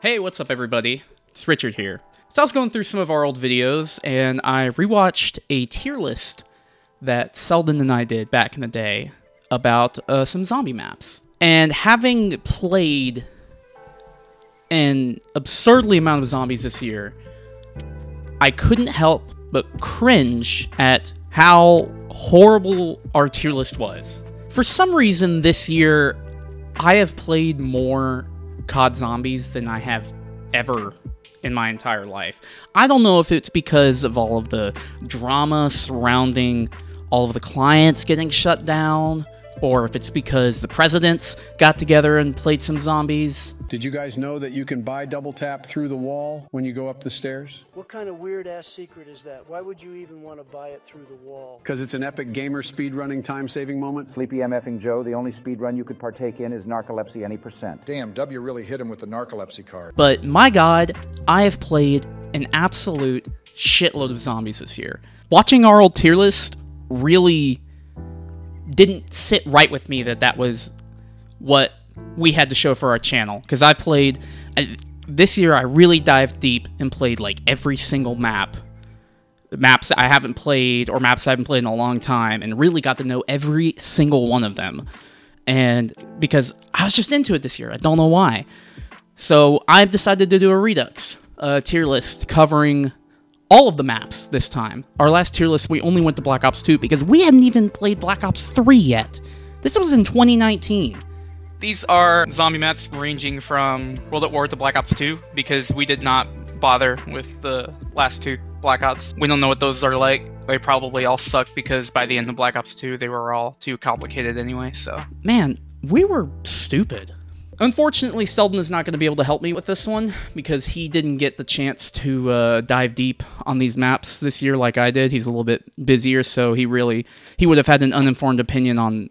Hey, what's up everybody? It's Richard here. So I was going through some of our old videos, and I rewatched a tier list that Selden and I did back in the day about some zombie maps. And having played an absurdly amount of zombies this year, I couldn't help but cringe at how horrible our tier list was. For some reason this year, I have played more COD zombies than I have ever in my entire life. I don't know if it's because of all of the drama surrounding all of the clients getting shut down, or if it's because the presidents got together and played some zombies. Did you guys know that you can buy double tap through the wall when you go up the stairs? What kind of weird-ass secret is that? Why would you even want to buy it through the wall? Because it's an epic gamer speedrunning time-saving moment? Sleepy MFing Joe, the only speedrun you could partake in is narcolepsy any percent. Damn, W really hit him with the narcolepsy card. But my god, I have played an absolute shitload of zombies this year. Watching our old tier list really didn't sit right with me that was what we had to show for our channel, because I played this year. I really dived deep and played like every single maps that I haven't played, or maps I haven't played in a long time, and really got to know every single one of them. And because I was just into it this year, I don't know why. So I've decided to do a Redux tier list covering all of the maps this time. Our last tier list, we only went to Black Ops 2 because we hadn't even played Black Ops 3 yet. This was in 2019. These are zombie maps ranging from World at War to Black Ops 2, because we did not bother with the last two Black Ops. We don't know what those are like. They probably all suck, because by the end of Black Ops 2, they were all too complicated anyway, so. Man, we were stupid. Unfortunately, Selden is not going to be able to help me with this one, because he didn't get the chance to dive deep on these maps this year like I did. He's a little bit busier, so he would have had an uninformed opinion on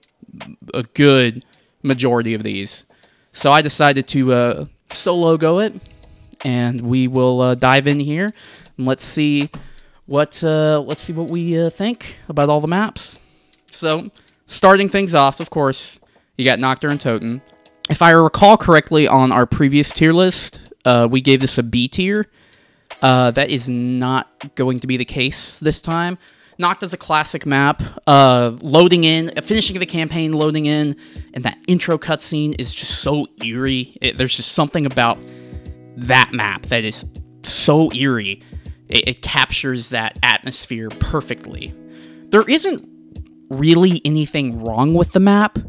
a good majority of these. So I decided to solo go it, and we will dive in here and let's see what we think about all the maps. So starting things off, of course, you got Nocturne and Toten. If I recall correctly, on our previous tier list, we gave this a B tier. That is not going to be the case this time. Noct is a classic map. Loading in, finishing the campaign, loading in, and that intro cutscene is just so eerie. There's just something about that map that is so eerie. It captures that atmosphere perfectly. There isn't really anything wrong with the map.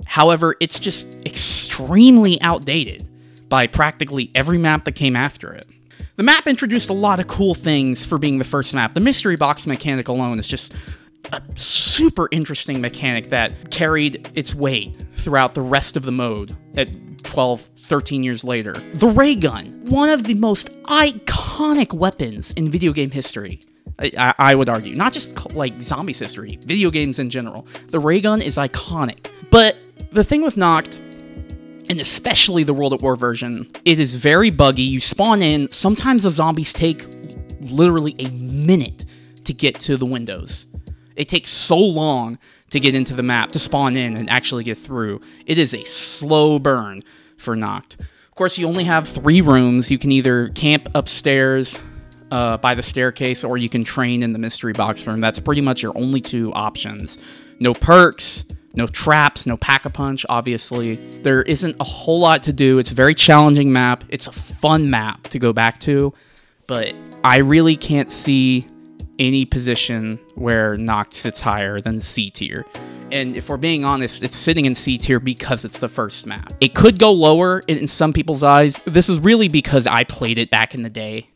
However, it's just extremely outdated by practically every map that came after it. The map introduced a lot of cool things for being the first map. The mystery box mechanic alone is just a super interesting mechanic that carried its weight throughout the rest of the mode at 12, 13 years later. The ray gun, one of the most iconic weapons in video game history. I would argue, not just like zombies history, video games in general. The ray gun is iconic. But the thing with Noct, and especially the World at War version, it is very buggy. You spawn in, sometimes the zombies take literally a minute to get to the windows. It takes so long to get into the map, to spawn in and actually get through. It is a slow burn for Noct. Of course, you only have 3 rooms. You can either camp upstairs by the staircase, or you can train in the mystery box room. That's pretty much your only 2 options. No perks, no traps, no pack-a-punch, obviously. There isn't a whole lot to do. It's a very challenging map. It's a fun map to go back to, but I really can't see any position where Noct sits higher than C tier. And if we're being honest, it's sitting in C tier because it's the first map. It could go lower in some people's eyes. This is really because I played it back in the day.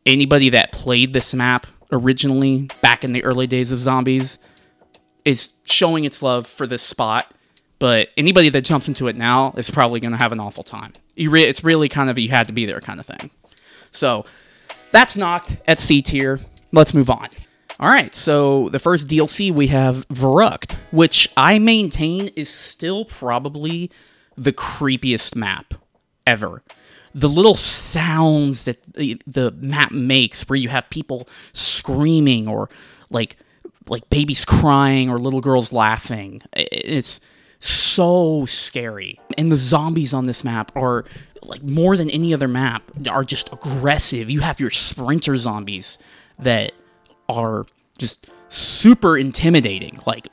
Anybody that played this map originally, back in the early days of zombies, is showing its love for this spot, but anybody that jumps into it now is probably going to have an awful time. It's really kind of a you had to be there kind of thing. So that's Noct at C tier. Let's move on. All right, so the first DLC we have REDUX, which I maintain is still probably the creepiest map ever. The little sounds that the map makes, where you have people screaming, or like babies crying, or little girls laughing. It's so scary. And the zombies on this map are, like, more than any other map, are just aggressive. You have your sprinter zombies that are just super intimidating. Like,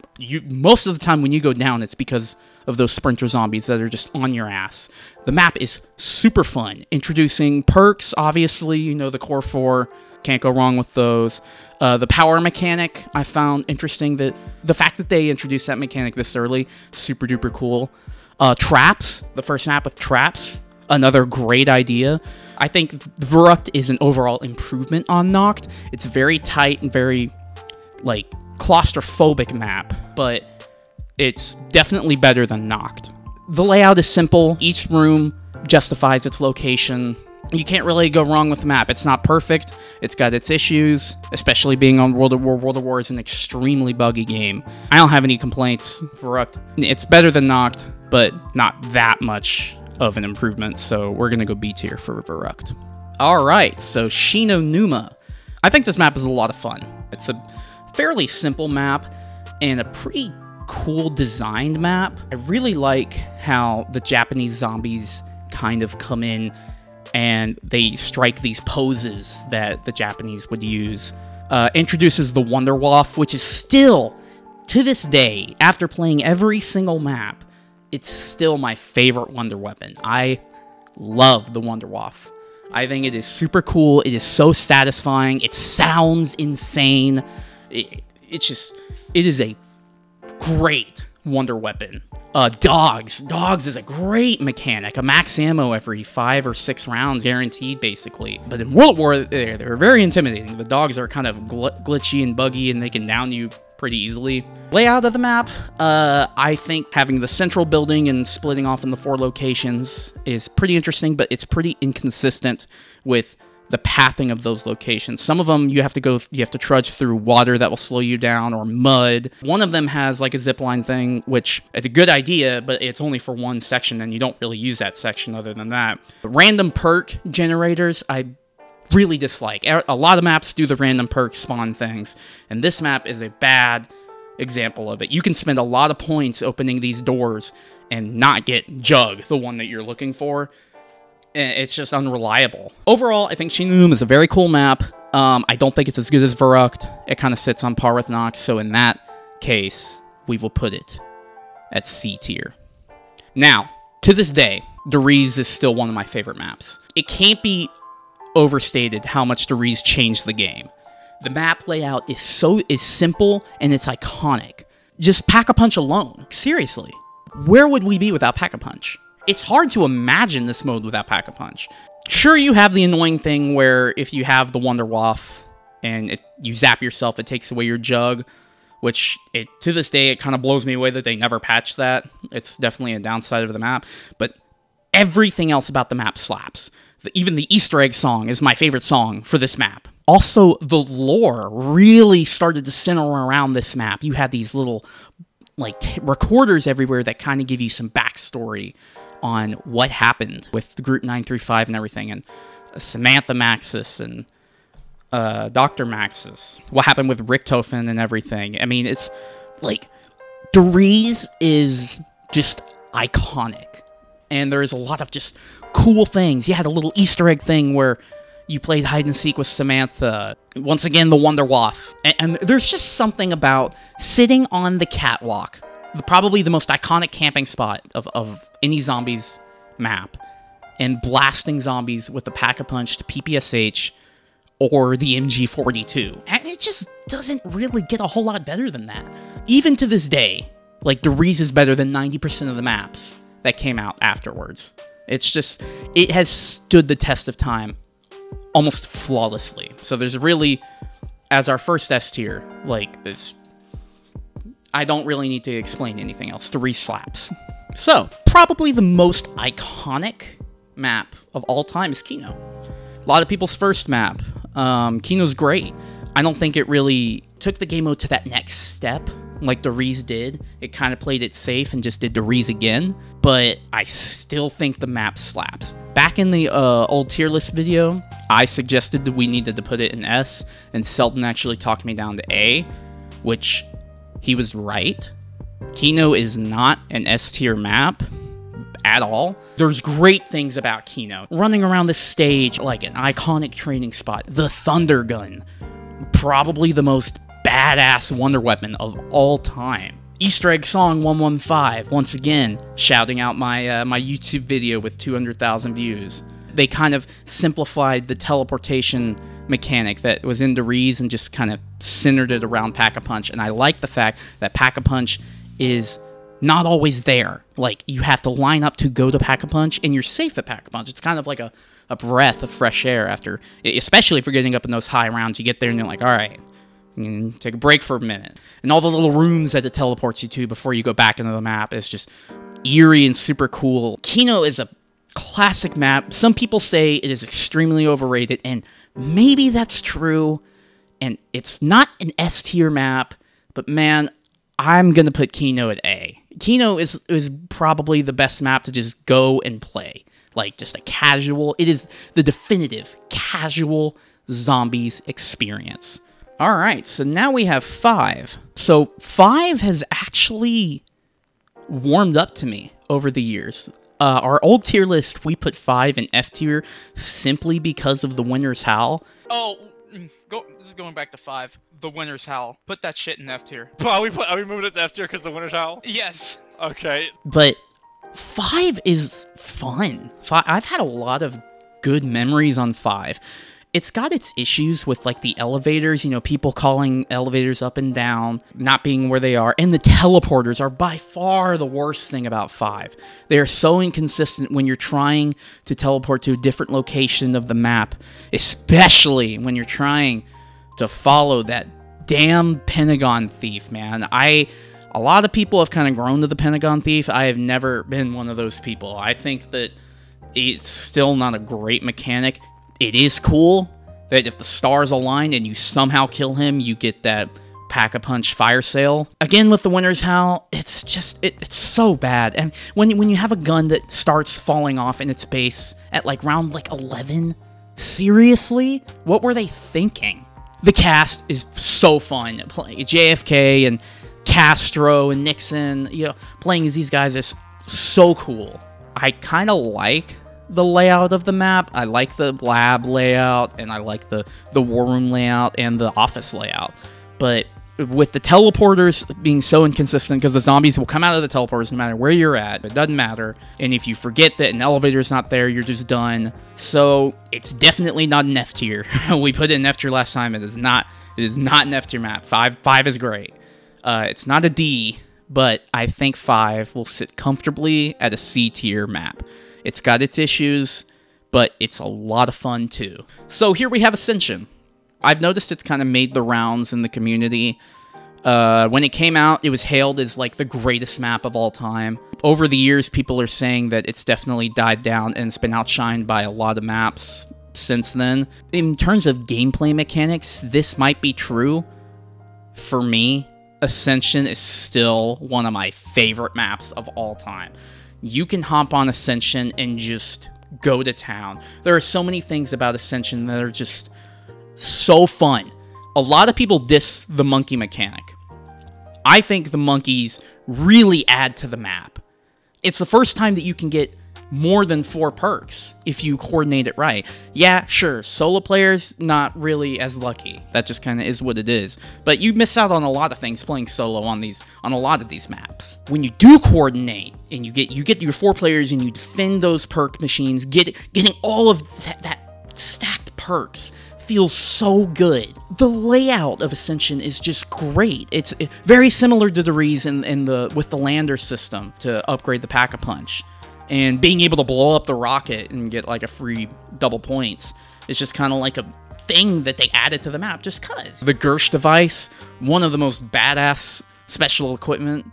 most of the time when you go down, it's because of those sprinter zombies that are just on your ass. The map is super fun. Introducing perks, obviously, you know, the core 4. Can't go wrong with those. The power mechanic, I found interesting. That the fact that they introduced that mechanic this early, super duper cool. Traps, the first map with traps, another great idea. I think Verruct is an overall improvement on Noct. It's very tight and very, like, claustrophobic map, but it's definitely better than Noct. The layout is simple. Each room justifies its location. You can't really go wrong with the map. It's not perfect. It's got its issues, especially being on World at War. World at War is an extremely buggy game. I don't have any complaints. Verruct, it's better than Noct, but not that much of an improvement, so we're gonna go B tier for Verruct. Alright, so Shino Numa. I think this map is a lot of fun. It's a fairly simple map, and a pretty cool designed map. I really like how the Japanese zombies kind of come in and they strike these poses that the Japanese would use. Introduces the Wunderwaffe, which is still, to this day, after playing every single map, it's still my favorite wonder weapon. I love the Wunderwaffe. I think it is super cool. It is so satisfying. It sounds insane. It is a great wonder weapon. Dogs. Dogs is a great mechanic. A max ammo every 5 or 6 rounds, guaranteed, basically. But in World at War, they're very intimidating. The dogs are kind of glitchy and buggy, and they can down you pretty easily. Layout of the map, I think having the central building and splitting off in the 4 locations is pretty interesting, but it's pretty inconsistent with the pathing of those locations. Some of them you have to trudge through water that will slow you down, or mud. One of them has like a zipline thing, which is a good idea, but it's only for one section, and you don't really use that section other than that. Random perk generators, I really dislike. A lot of maps do the random perk spawn things, and this map is a bad example of it. You can spend a lot of points opening these doors and not get Jug, the one that you're looking for. It's just unreliable. Overall, I think Shino is a very cool map. I don't think it's as good as Verruct. It kind of sits on par with Noct, so in that case, we will put it at C tier. Now, to this day, Dirise is still one of my favorite maps. It can't be overstated how much Dirise changed the game. The map layout is simple, and it's iconic. Just Pack-a-Punch alone. Seriously. Where would we be without Pack-a-Punch? It's hard to imagine this mode without Pack-a-Punch. Sure, you have the annoying thing where if you have the Wunderwaffe and you zap yourself, it takes away your Jug, which to this day, it kind of blows me away that they never patched that. It's definitely a downside of the map, but everything else about the map slaps. Even the Easter egg song is my favorite song for this map. Also, the lore really started to center around this map. You had these little recorders everywhere that kind of give you some backstory on what happened with the Group 935 and everything, and Samantha Maxis and Dr. Maxis. What happened with Richtofen and everything. I mean, it's like, Dirise is just iconic. And there is a lot of just cool things. You had a little Easter egg thing where you played hide and seek with Samantha. Once again, the Wunderwaffe. And there's just something about sitting on the catwalk, probably the most iconic camping spot of any zombies map, and blasting zombies with the Pack-a-Punch to PPSH or the MG42. And it just doesn't really get a whole lot better than that. Even to this day, like, Dirise is better than 90% of the maps that came out afterwards. It's just, it has stood the test of time almost flawlessly. So there's really, as our first S tier, like, this, I don't really need to explain anything else. Dirise slaps. So, probably the most iconic map of all time is Kino. A lot of people's first map. Kino's great. I don't think it really took the game mode to that next step like Dirise did. It kind of played it safe and just did Dirise again, but I still think the map slaps. Back in the old tier list video, I suggested that we needed to put it in S, and Selden actually talked me down to A, which he was right. Kino is not an S tier map at all. There's great things about Kino. Running around the stage like an iconic training spot. The Thunder Gun. Probably the most badass wonder weapon of all time. Easter egg song 115. Once again, shouting out my my YouTube video with 200,000 views. They kind of simplified the teleportation mechanic that was in Dirise and just kind of centered it around Pack-a-Punch. And I like the fact that Pack-a-Punch is not always there. Like, you have to line up to go to Pack-a-Punch, and you're safe at Pack-a-Punch. It's kind of like a breath of fresh air after, especially if you're getting up in those high rounds. You get there and you're like, all right, you can take a break for a minute. And all the little rooms that it teleports you to before you go back into the map is just eerie and super cool. Kino is a classic map. Some people say it is extremely overrated, and maybe that's true. And it's not an S tier map, but man, I'm gonna put Kino at A. Kino is probably the best map to just go and play. Like, just a casual, it is the definitive casual zombies experience. Alright, so now we have 5. So 5 has actually warmed up to me over the years. Our old tier list, we put 5 in F tier simply because of the Winner's Howl. Oh, this is going back to 5. The Winner's Howl. Put that shit in F tier. Are we moving it to F tier because the Winner's Howl? Yes. Okay. But 5 is fun. I've had a lot of good memories on 5. It's got its issues with, like, the elevators, you know, people calling elevators up and down, not being where they are, and the teleporters are by far the worst thing about 5. They are so inconsistent when you're trying to teleport to a different location of the map, especially when you're trying to follow that damn Pentagon Thief, man. A lot of people have kind of grown to the Pentagon Thief. I have never been one of those people. I think that it's still not a great mechanic. It is cool that if the stars align and you somehow kill him, you get that Pack-a-Punch fire sale. Again, with the Winner's Howl, it's just, it's so bad. And when you have a gun that starts falling off in its base at like round like 11, seriously? What were they thinking? The cast is so fun. Playing JFK and Castro and Nixon, you know, playing as these guys is so cool. I kind of like the layout of the map. I like the lab layout, and I like the war room layout and the office layout. But with the teleporters being so inconsistent, because the zombies will come out of the teleporters no matter where you're at, it doesn't matter. And if you forget that an elevator's not there, you're just done. So it's definitely not an F tier. We put it in F tier last time. It is not an F tier map. 5 is great. It's not a D, but I think 5 will sit comfortably at a C tier map. It's got its issues, but it's a lot of fun too. So here we have Ascension. I've noticed it's kind of made the rounds in the community. When it came out, it was hailed as like the greatest map of all time. Over the years, people are saying that it's definitely died down and it's been outshined by a lot of maps since then. In terms of gameplay mechanics, this might be true. For me, Ascension is still one of my favorite maps of all time. You can hop on Ascension and just go to town. There are so many things about Ascension that are just so fun. A lot of people diss the monkey mechanic. I think the monkeys really add to the map. It's the first time that you can get more than 4 perks if you coordinate it right. Yeah, sure, solo players, not really as lucky. That just kind of is what it is. But you miss out on a lot of things playing solo on a lot of these maps. When you do coordinate, and you get your 4 players and you defend those perk machines, getting all of that stacked perks feels so good. The layout of Ascension is just great. It's very similar to Dirise with the lander system to upgrade the Pack-a-Punch. And being able to blow up the rocket and get like a free double points is just kind of like a thing that they added to the map just cuz. The Gersh device, one of the most badass special equipment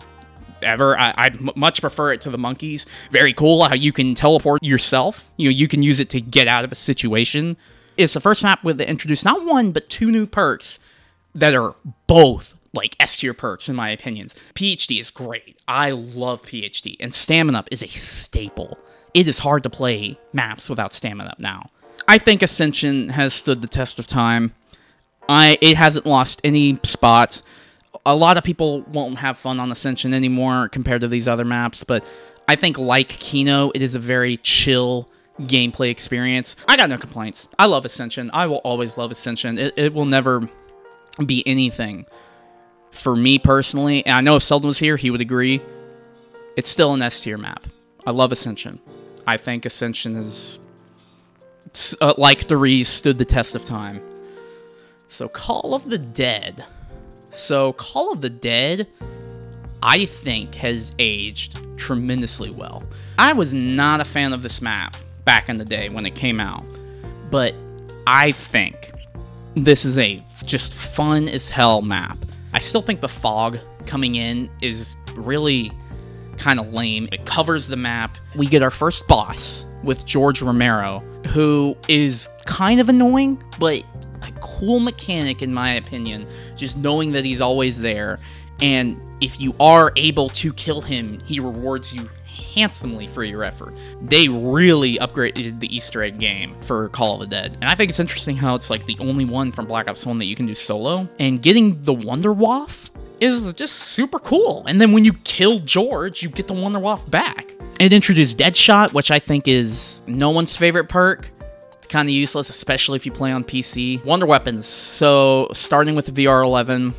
ever. I much prefer it to the monkeys. Very cool how you can teleport yourself. You know, you can use it to get out of a situation. It's the first map that introduced not 1, but 2 new perks that are both like S tier perks in my opinions. PhD is great. I love PhD, and Stamina Up is a staple. It is hard to play maps without Stamina Up now. I think Ascension has stood the test of time. It hasn't lost any spots. A lot of people won't have fun on Ascension anymore compared to these other maps, but I think like Kino, it is a very chill gameplay experience. I got no complaints. I love Ascension. I will always love Ascension. It will never be anything for me personally, and I know if Seldon was here, he would agree. It's still an S tier map. I love Ascension. I think Ascension is, like Dirise, stood the test of time. So Call of the Dead. So Call of the Dead, I think, has aged tremendously well. I was not a fan of this map back in the day when it came out, but I think this is a just fun as hell map. I still think the fog coming in is really kind of lame. It covers the map. We get our first boss with George Romero, who is kind of annoying, but a cool mechanic in my opinion, just knowing that he's always there, and if you are able to kill him, he rewards you handsomely for your effort. They really upgraded the Easter egg game for Call of the Dead, and I think it's interesting how it's like the only one from Black Ops 1 that you can do solo, and getting the Wonder Waff is just super cool, and then when you kill George, you get the Wonder Waff back. It introduced Deadshot, which I think is no one's favorite perk. It's kind of useless, especially if you play on PC. Wonder Weapons, so starting with the VR11,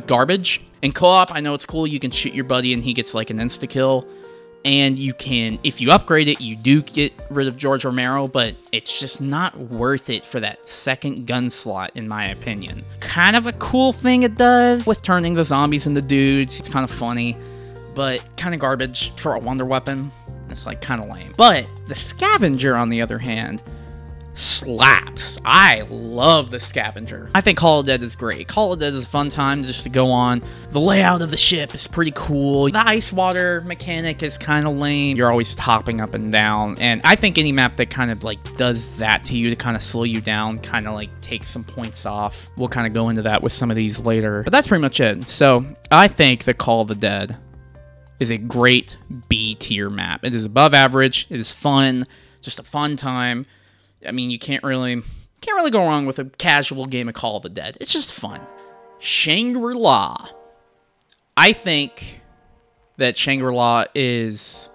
garbage. In co-op, I know it's cool, you can shoot your buddy and he gets like an insta-kill. And you can, if you upgrade it, you do get rid of George Romero, but it's just not worth it for that second gun slot, in my opinion. Kind of a cool thing it does with turning the zombies into dudes. It's kind of funny, but kind of garbage for a wonder weapon. It's like kind of lame. But the Scavenger, on the other hand, slaps. I love the Scavenger. I think Call of Dead is great. Call of Dead is a fun time just to go on. The layout of the ship is pretty cool. The ice water mechanic is kind of lame. You're always hopping up and down. And I think any map that kind of like does that to you to kind of slow you down, kind of like takes some points off. We'll kind of go into that with some of these later. But that's pretty much it. So I think that Call of the Dead is a great B tier map. It is above average. It is fun. Just a fun time. I mean, you can't really go wrong with a casual game of Call of the Dead. It's just fun. Shangri-La. I think that Shangri-La is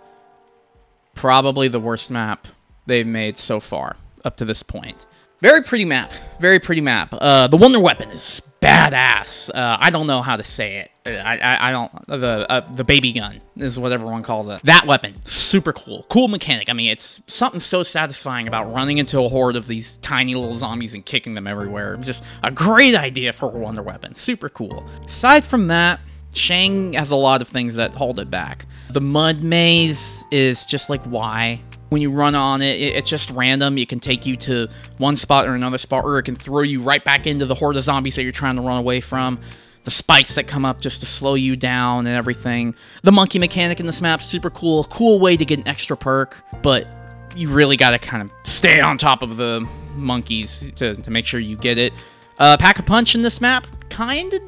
probably the worst map they've made so far, up to this point. Very pretty map. Very pretty map. The Wonder Weapon is badass. I don't know how to say it. I don't... The baby gun is what everyone calls it. That weapon, super cool. Cool mechanic. I mean, it's something so satisfying about running into a horde of these tiny little zombies and kicking them everywhere. It's just a great idea for a Wonder Weapon. Super cool. Aside from that, Shang has a lot of things that hold it back. The mud maze is just like, why? When you run on it, it's just random. It can take you to one spot or another spot, or it can throw you right back into the horde of zombies that you're trying to run away from. The spikes that come up just to slow you down and everything. The monkey mechanic in this map, super cool. Cool way to get an extra perk, but you really gotta kind of stay on top of the monkeys to make sure you get it. Pack-a-punch in this map, kinda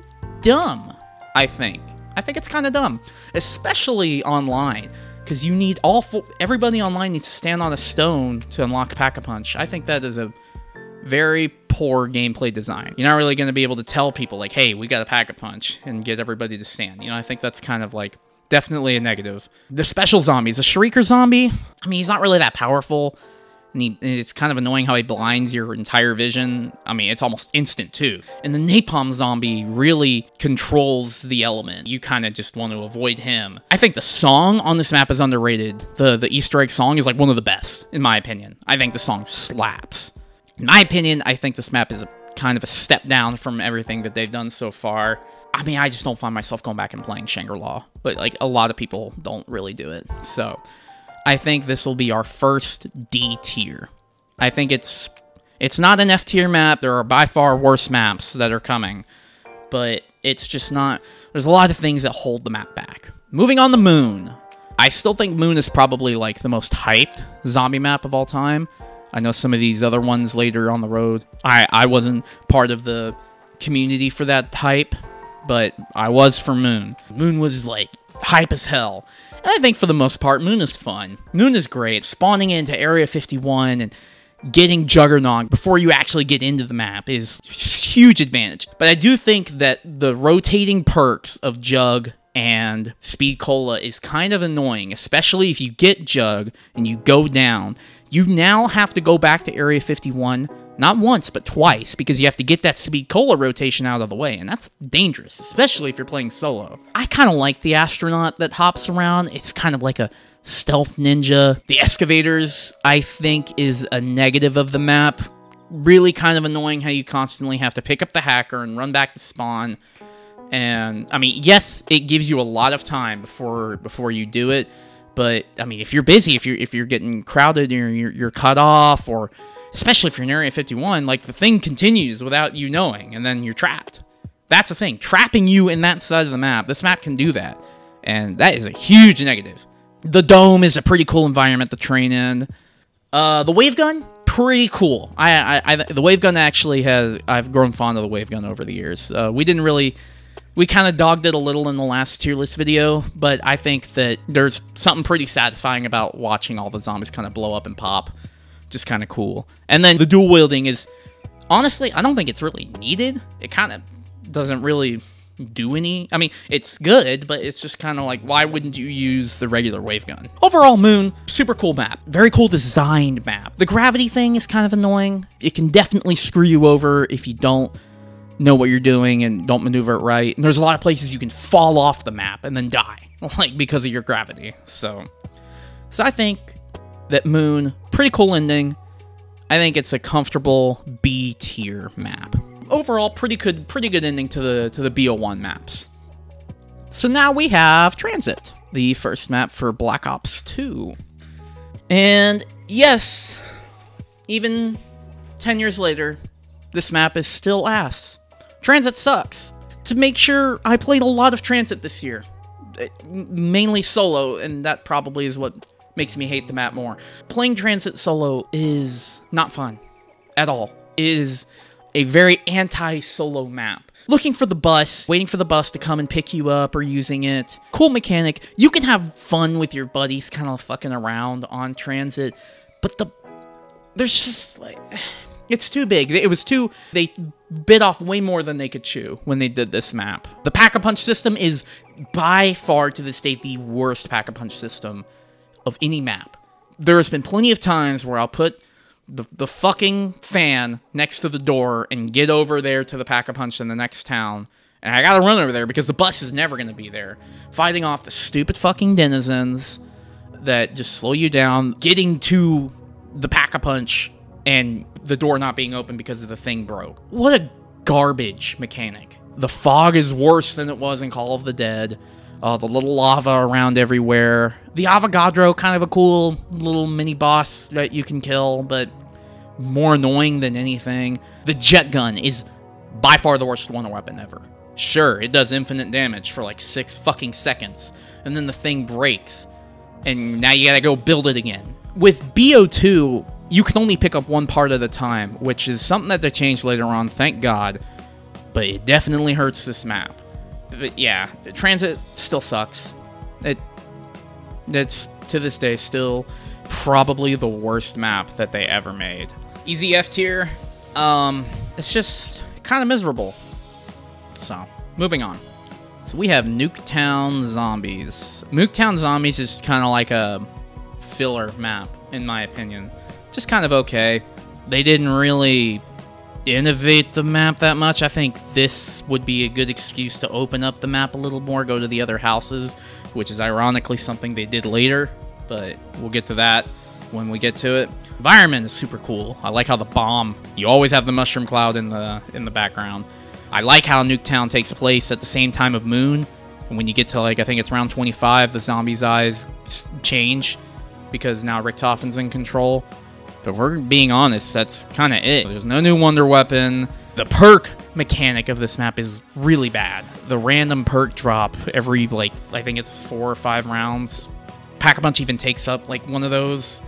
dumb, I think. I think it's kinda dumb, especially online. Because you need everybody online needs to stand on a stone to unlock Pack-a-Punch. I think that is a very poor gameplay design. You're not really going to be able to tell people, like, hey, we got a Pack-a-Punch, and get everybody to stand. You know, I think that's kind of, like, definitely a negative. The special zombies. A Shrieker zombie, I mean, he's not really that powerful. And it's kind of annoying how he blinds your entire vision. I mean, it's almost instant, too. And the Napalm Zombie really controls the element. You kind of just want to avoid him. I think the song on this map is underrated. The Easter egg song is, like, one of the best, in my opinion. I think the song slaps. In my opinion, I think this map is kind of a step down from everything that they've done so far. I mean, I just don't find myself going back and playing Shangri-La. But, like, a lot of people don't really do it, so... I think this will be our first D tier. I think it's not an F tier map. There are by far worse maps that are coming. But it's just not... There's a lot of things that hold the map back. Moving on to Moon. I still think Moon is probably like the most hyped zombie map of all time. I know some of these other ones later on the road. I wasn't part of the community for that hype. But I was for Moon. Moon was like hype as hell. I think for the most part, Moon is fun. Moon is great. Spawning into Area 51 and getting Juggernog before you actually get into the map is a huge advantage. But I do think that the rotating perks of Jug and Speed Cola is kind of annoying, especially if you get Jug and you go down. You now have to go back to Area 51, not once, but twice, because you have to get that Speed Cola rotation out of the way, and that's dangerous, especially if you're playing solo. I kind of like the astronaut that hops around. It's kind of like a stealth ninja. The excavators, I think, is a negative of the map. Really kind of annoying how you constantly have to pick up the hacker and run back to spawn. And, I mean, yes, it gives you a lot of time before you do it, but, I mean, if you're busy, if you're getting crowded, you're cut off, or especially if you're in Area 51, like, the thing continues without you knowing, and then you're trapped. That's the thing. Trapping you in that side of the map, this map can do that, and that is a huge negative. The dome is a pretty cool environment to train in. The wave gun, pretty cool. The wave gun actually I've grown fond of the wave gun over the years. We kind of dogged it a little in the last tier list video, but I think that there's something pretty satisfying about watching all the zombies kind of blow up and pop. Just kind of cool. And then the dual wielding is, honestly, I don't think it's really needed. It kind of doesn't really do any. I mean, it's good, but it's just kind of like, why wouldn't you use the regular wave gun? Overall, Moon, super cool map. Very cool designed map. The gravity thing is kind of annoying. It can definitely screw you over if you don't know what you're doing and don't maneuver it right. And there's a lot of places you can fall off the map and then die, like, because of your gravity. So I think that Moon, pretty cool ending. I think it's a comfortable B tier map. Overall, pretty good ending to the BO1 maps. So now we have Transit, the first map for Black Ops 2. And yes, even 10 years later, this map is still ass. Transit sucks. To make sure, I played a lot of Transit this year. Mainly solo, and that probably is what makes me hate the map more. Playing Transit solo is not fun at all. It is a very anti-solo map. Looking for the bus, waiting for the bus to come and pick you up, or using it. Cool mechanic. You can have fun with your buddies kind of fucking around on Transit, but there's just like, it's too big. They bit off way more than they could chew when they did this map. The Pack-a-Punch system is by far to this day the worst Pack-a-Punch system of any map. There has been plenty of times where I'll put the fucking fan next to the door and get over there to the Pack-a-Punch in the next town, and I gotta run over there because the bus is never gonna be there. Fighting off the stupid fucking denizens that just slow you down, getting to the Pack-a-Punch and the door not being open because the thing broke. What a garbage mechanic. The fog is worse than it was in Call of the Dead. The little lava around everywhere. The Avogadro, kind of a cool little mini boss that you can kill, but more annoying than anything. The jet gun is by far the worst one weapon ever. Sure, it does infinite damage for like 6 fucking seconds, and then the thing breaks, and now you gotta go build it again. With BO2, you can only pick up one part at a time, which is something that they changed later on, thank God, but it definitely hurts this map. But yeah, Transit still sucks. It's to this day still probably the worst map that they ever made. Easy F tier, it's just kind of miserable. So, moving on. So we have Nuke Town Zombies. Nuke Town Zombies is kind of like a filler map, in my opinion. Just kind of okay. They didn't really innovate the map that much. I think this would be a good excuse to open up the map a little more, go to the other houses, which is ironically something they did later, but we'll get to that when we get to it. Environment is super cool. I like how the bomb, you always have the mushroom cloud in the background. I like how Nuke Town takes place at the same time of Moon, and when you get to, like, I think it's round 25, the zombies' eyes change because now Richtofen's in control. But if we're being honest, that's kind of it. There's no new wonder weapon. The perk mechanic of this map is really bad. The random perk drop every, like, I think it's 4 or 5 rounds. Pack-a-Punch even takes up, like, one of those.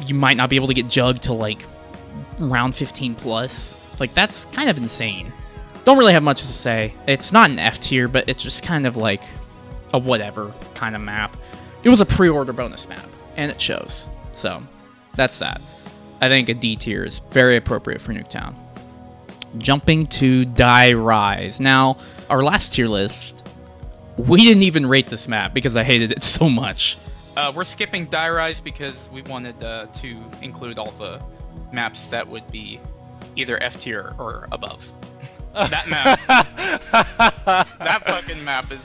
You might not be able to get Jug till, like, round 15 plus. Like, that's kind of insane. Don't really have much to say. It's not an F tier, but it's just kind of like a whatever kind of map. It was a pre-order bonus map, and it shows. So, that's that. I think a D tier is very appropriate for Nuke Town. Jumping to Dirise. Now, our last tier list, we didn't even rate this map because I hated it so much. We're skipping Dirise because we wanted to include all the maps that would be either F tier or above. That map, that fucking map is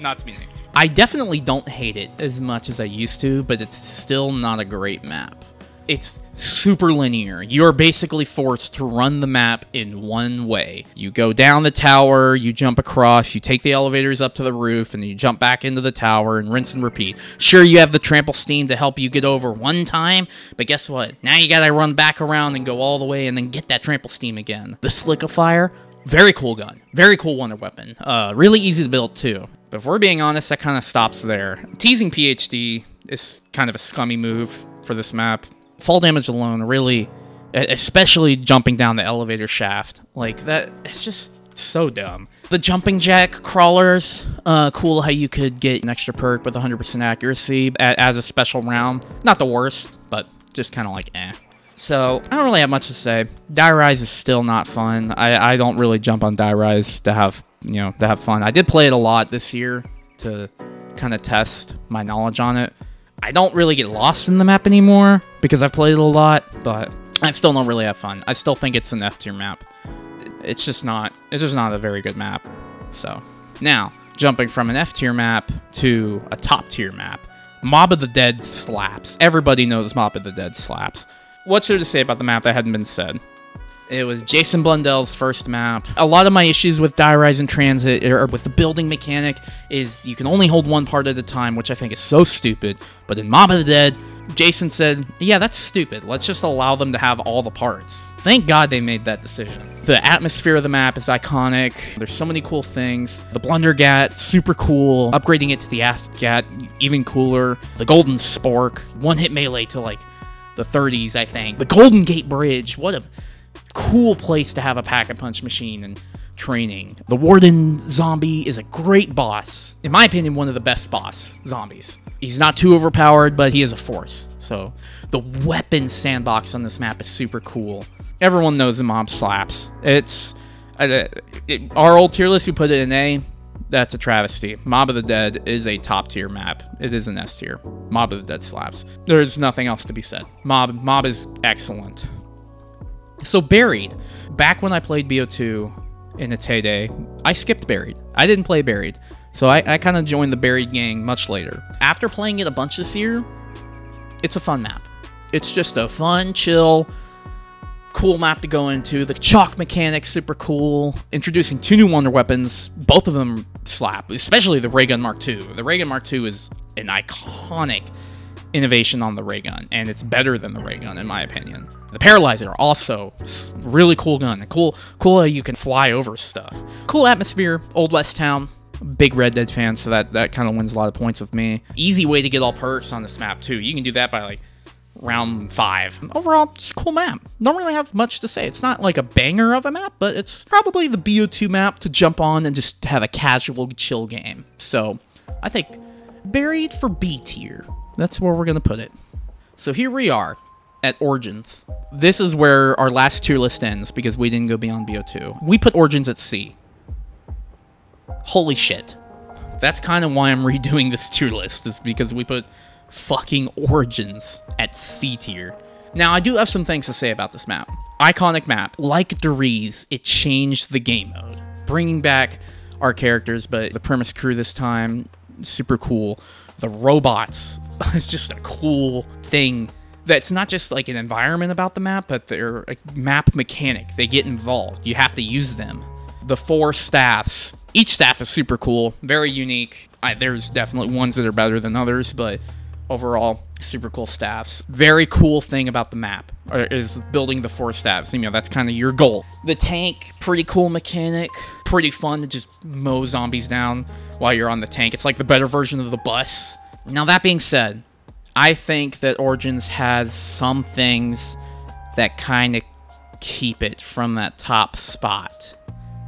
not to be named. I definitely don't hate it as much as I used to, but it's still not a great map. It's super linear. You're basically forced to run the map in one way. You go down the tower, you jump across, you take the elevators up to the roof, and then you jump back into the tower and rinse and repeat. Sure, you have the trample steam to help you get over one time, but guess what? Now you gotta run back around and go all the way and then get that trample steam again. The Slickifier, very cool gun. Very cool wonder weapon. Really easy to build too. But if we're being honest, that kind of stops there. Teasing PhD is kind of a scummy move for this map. Fall damage alone, really, especially jumping down the elevator shaft, like that, it's just so dumb. The jumping jack crawlers, cool how you could get an extra perk with 100% accuracy as a special round. Not the worst, but just kind of like eh. So, I don't really have much to say. Dirise is still not fun. I don't really jump on Dirise to have, to have fun. I did play it a lot this year to kind of test my knowledge on it. I don't really get lost in the map anymore because I've played it a lot, but I still don't really have fun. I still think it's an F tier map. It's just not a very good map. So, now, jumping from an F tier map to a top tier map. Mob of the Dead slaps. Everybody knows Mob of the Dead slaps. What's there to say about the map that hadn't been said? It was Jason Blundell's first map. A lot of my issues with Dirise and Transit, or with the building mechanic, is you can only hold one part at a time, which I think is so stupid. But in Mob of the Dead, Jason said, yeah, that's stupid. Let's just allow them to have all the parts. Thank God they made that decision. The atmosphere of the map is iconic. There's so many cool things. The Blunder Gat, super cool. Upgrading it to the Acid Gat, even cooler. The Golden Spork, one-hit melee to like the 30s, I think. The Golden Gate Bridge, what a cool place to have a pack-a-punch machine and training. The Warden zombie is a great boss. In my opinion, one of the best boss zombies. He's not too overpowered, but he is a force. So, the weapon sandbox on this map is super cool. Everyone knows the mob slaps. It's... our old tier list, we put it in A. That's a travesty. Mob of the Dead is a top-tier map. It is an S tier. Mob of the Dead slaps. There's nothing else to be said. Mob is excellent. So Buried, back when I played BO2 in its heyday, I skipped Buried. I didn't play Buried, so I kind of joined the Buried gang much later. After playing it a bunch this year, it's a fun map. It's just a fun, chill, cool map to go into. The chalk mechanics, super cool. Introducing 2 new wonder weapons, both of them slap, especially the Ray Gun Mark II. The Ray Gun Mark II is an iconic innovation on the ray gun, and it's better than the ray gun in my opinion. The Paralyzer, also really cool gun. Cool how you can fly over stuff. Cool atmosphere. Old West Town. Big Red Dead fan, so that kind of wins a lot of points with me. Easy way to get all perks on this map too. You can do that by like round 5. Overall, just a cool map. Don't really have much to say. It's not like a banger of a map, but it's probably the BO2 map to jump on and just have a casual chill game. So I think Buried for B tier. That's where we're going to put it. So here we are at Origins. This is where our last tier list ends because we didn't go beyond BO2. We put Origins at C. Holy shit. That's kind of why I'm redoing this tier list, is because we put fucking Origins at C tier. Now, I do have some things to say about this map. Iconic map. Like Dirise, it changed the game mode, bringing back our characters, but the premise crew this time, super cool. The robots is just a cool thing that's not just like an environment about the map, but they're a map mechanic. They get involved. You have to use them. The 4 staffs. Each staff is super cool, very unique. There's definitely ones that are better than others, but overall, super cool staffs. Very cool thing about the map is building the 4 staffs. That's kind of your goal. The tank, pretty cool mechanic. Pretty fun to just mow zombies down while you're on the tank. It's like the better version of the bus. Now, that being said, I think that Origins has some things that kind of keep it from that top spot.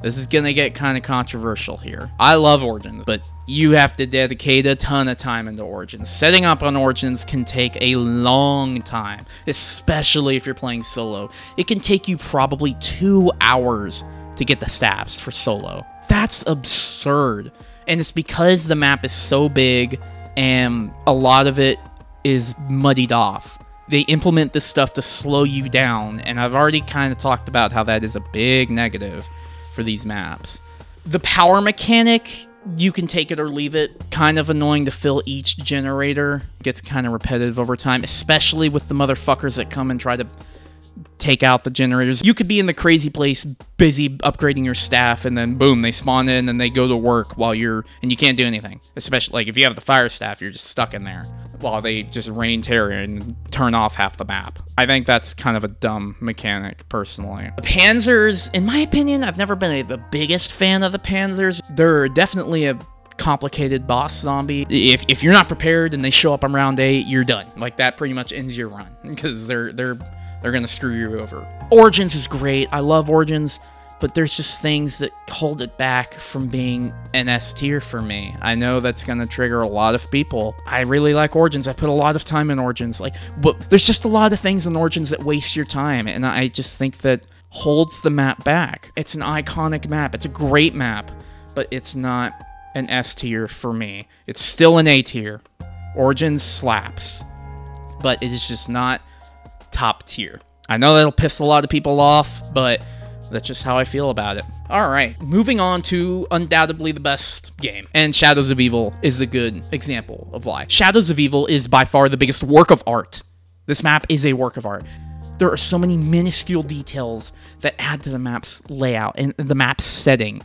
This is gonna get kind of controversial here. I love Origins, but you have to dedicate a ton of time into Origins. Setting up on Origins can take a long time, especially if you're playing solo. It can take you probably 2 hours to get the stabs for solo. That's absurd. And it's because the map is so big and a lot of it is muddied off. They implement this stuff to slow you down, and I've already kind of talked about how that is a big negative for these maps. The power mechanic, you can take it or leave it. Kind of annoying to fill each generator. It gets kind of repetitive over time, especially with the motherfuckers that come and try to take out the generators. You could be in the crazy place, busy upgrading your staff, and then boom, they spawn in and they go to work while you're, and you can't do anything. Especially like if you have the fire staff, you're just stuck in there while they just rain terror and turn off half the map. I think that's kind of a dumb mechanic, personally. The Panzers, in my opinion, I've never been the biggest fan of the Panzers. They're definitely a complicated boss zombie. If you're not prepared and they show up on round 8, you're done. Like, that pretty much ends your run, because they're gonna screw you over. Origins is great. I love Origins, but there's just things that hold it back from being an S tier for me. I know that's gonna trigger a lot of people. I really like Origins. I put a lot of time in Origins. But there's just a lot of things in Origins that waste your time, and I just think that holds the map back. It's an iconic map. It's a great map, but it's not an S tier for me. It's still an A tier. Origins slaps, but it is just not top tier. I know that'll piss a lot of people off, but that's just how I feel about it. Alright, moving on to undoubtedly the best game. And Shadows of Evil is a good example of why. Shadows of Evil is by far the biggest work of art. This map is a work of art. There are so many minuscule details that add to the map's layout, and the map's setting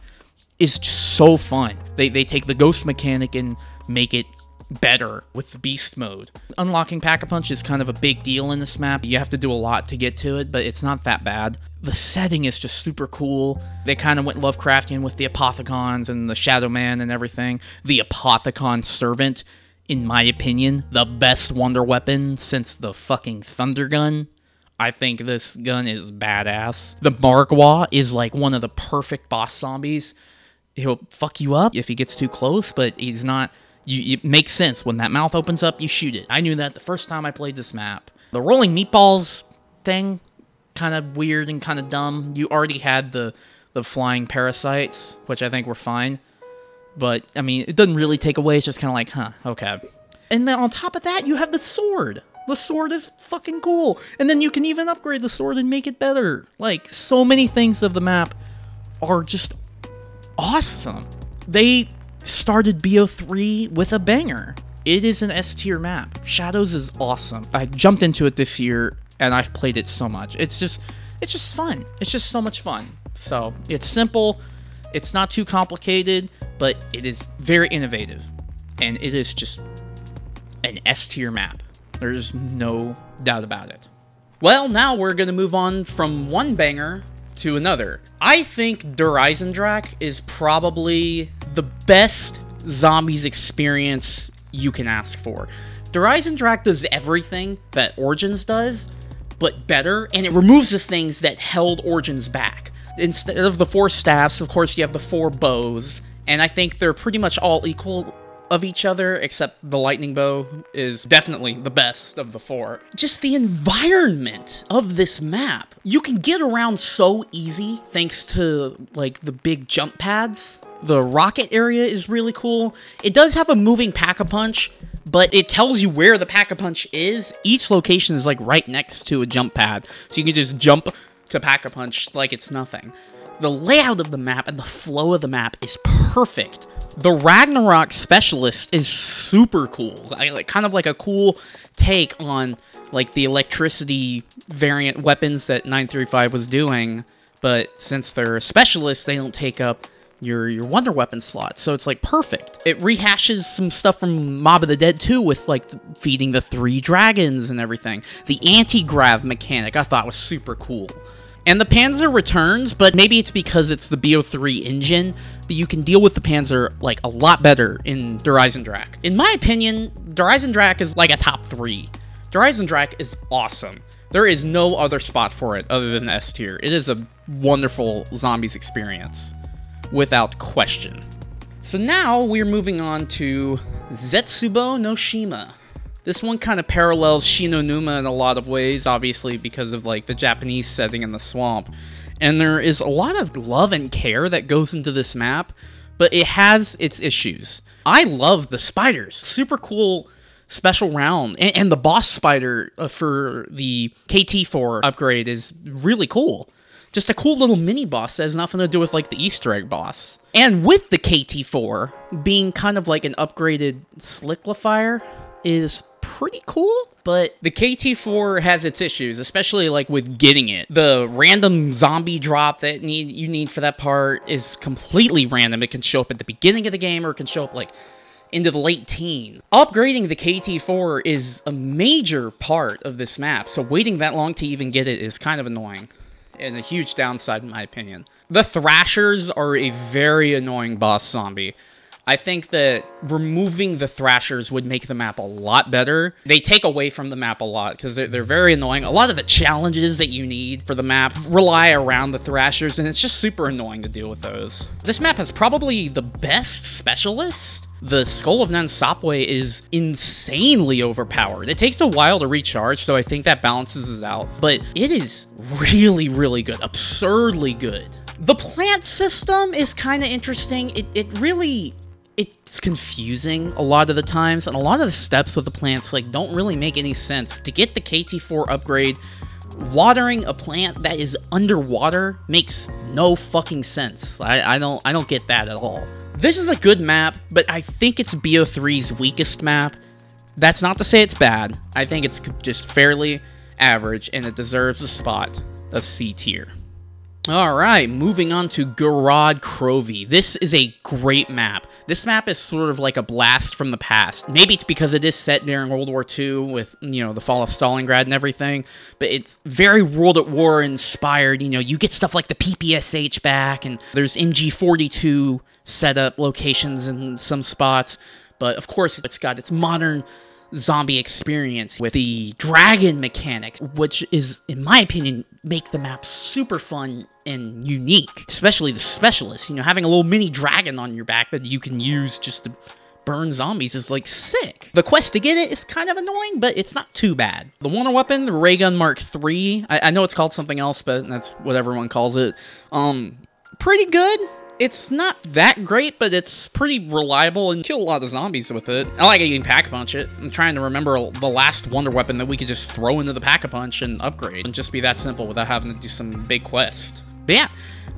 is just so fun. They take the ghost mechanic and make it better with the beast mode. Unlocking Pack-a-Punch is kind of a big deal in this map. You have to do a lot to get to it, but it's not that bad. The setting is just super cool. They kind of went Lovecraftian with the Apothecons and the Shadow Man and everything. The Apothecon Servant, in my opinion, the best wonder weapon since the fucking Thunder Gun. I think this gun is badass. The Margwa is like one of the perfect boss zombies. He'll fuck you up if he gets too close, but he's not... It makes sense. When that mouth opens up, you shoot it. I knew that the first time I played this map. The rolling meatballs thing, kind of weird and kind of dumb. You already had the flying parasites, which I think were fine. But, I mean, it doesn't really take away. It's just kind of like, huh, okay. And then on top of that, you have the sword. The sword is fucking cool. And then you can even upgrade the sword and make it better. Like, so many things of the map are just awesome. They started BO3 with a banger. It is an S tier map. Shadows is awesome. I jumped into it this year and I've played it so much. It's just fun. It's just so much fun. So it's simple. It's not too complicated, but it is very innovative. And it is just an S tier map. There's no doubt about it. Well, now we're going to move on from one banger to another. I think Dirise is probably the best zombies experience you can ask for. Dirise does everything that Origins does, but better, and it removes the things that held Origins back. Instead of the 4 staffs, of course, you have the 4 bows, and I think they're pretty much all equal of each other, except the lightning bow is definitely the best of the 4. Just the environment of this map. You can get around so easy thanks to, like, the big jump pads. The rocket area is really cool. It does have a moving Pack-a-Punch, but it tells you where the Pack-a-Punch is. Each location is, like, right next to a jump pad, so you can just jump to Pack-a-Punch like it's nothing. The layout of the map and the flow of the map is perfect. The Ragnarok Specialist is super cool. Kind of like a cool take on like the electricity variant weapons that 935 was doing, but since they're specialists, they don't take up your wonder weapon slot, so it's like perfect. It rehashes some stuff from Mob of the Dead 2 with like feeding the 3 dragons and everything. The anti-grav mechanic I thought was super cool. And the Panzer returns, but maybe it's because it's the BO3 engine, but you can deal with the Panzer, like, a lot better in Dirise. In my opinion, Dirise is like a top 3. Dirise is awesome. There is no other spot for it other than S tier. It is a wonderful zombies experience. without question. So now we're moving on to Zetsubo Noima. This one kind of parallels Shinonuma in a lot of ways, obviously because of like the Japanese setting in the swamp. And there is a lot of love and care that goes into this map, but it has its issues. I love the spiders. Super cool special round. And the boss spider for the KT4 upgrade is really cool. Just a cool little mini boss that has nothing to do with like the Easter egg boss. And with the KT4 being kind of like an upgraded Slicklifier is pretty cool, but the KT4 has its issues, especially like with getting it. The random zombie drop that you need for that part is completely random. It can show up at the beginning of the game or it can show up like into the late teens. Upgrading the KT4 is a major part of this map, so waiting that long to even get it is kind of annoying and a huge downside in my opinion. The Thrashers are a very annoying boss zombie. I think that removing the Thrashers would make the map a lot better. They take away from the map a lot because they're very annoying. A lot of the challenges that you need for the map rely around the Thrashers, and it's just super annoying to deal with those. This map has probably the best specialist. The Skull of Nansapwe is insanely overpowered. It takes a while to recharge, so I think that balances it out. But it is really, really good. Absurdly good. The plant system is kind of interesting. It's confusing a lot of the times, and a lot of the steps with the plants like don't really make any sense. To get the KT4 upgrade, watering a plant that is underwater makes no fucking sense. I don't get that at all. This is a good map, but I think it's BO3's weakest map. That's not to say it's bad. I think it's just fairly average, and it deserves a spot of C tier. Alright, moving on to Gorod Krovi. This is a great map. This map is sort of like a blast from the past. Maybe it's because it is set during World War II with, you know, the fall of Stalingrad and everything, but it's very World at War inspired. You know, you get stuff like the PPSH back, and there's MG42 setup locations in some spots, but of course it's got its modern zombie experience with the dragon mechanics, which is, in my opinion, make the map super fun and unique. Especially the specialists, you know, having a little mini dragon on your back that you can use just to burn zombies is like sick. The quest to get it is kind of annoying, but it's not too bad. The wonder weapon, the Ray Gun Mark III, I know it's called something else, but that's what everyone calls it. Pretty good. It's not that great, but it's pretty reliable and kill a lot of zombies with it. I like it, you can Pack-a-Punch it. I'm trying to remember the last wonder weapon that we could just throw into the Pack-a-Punch and upgrade. And just be that simple without having to do some big quest. But yeah,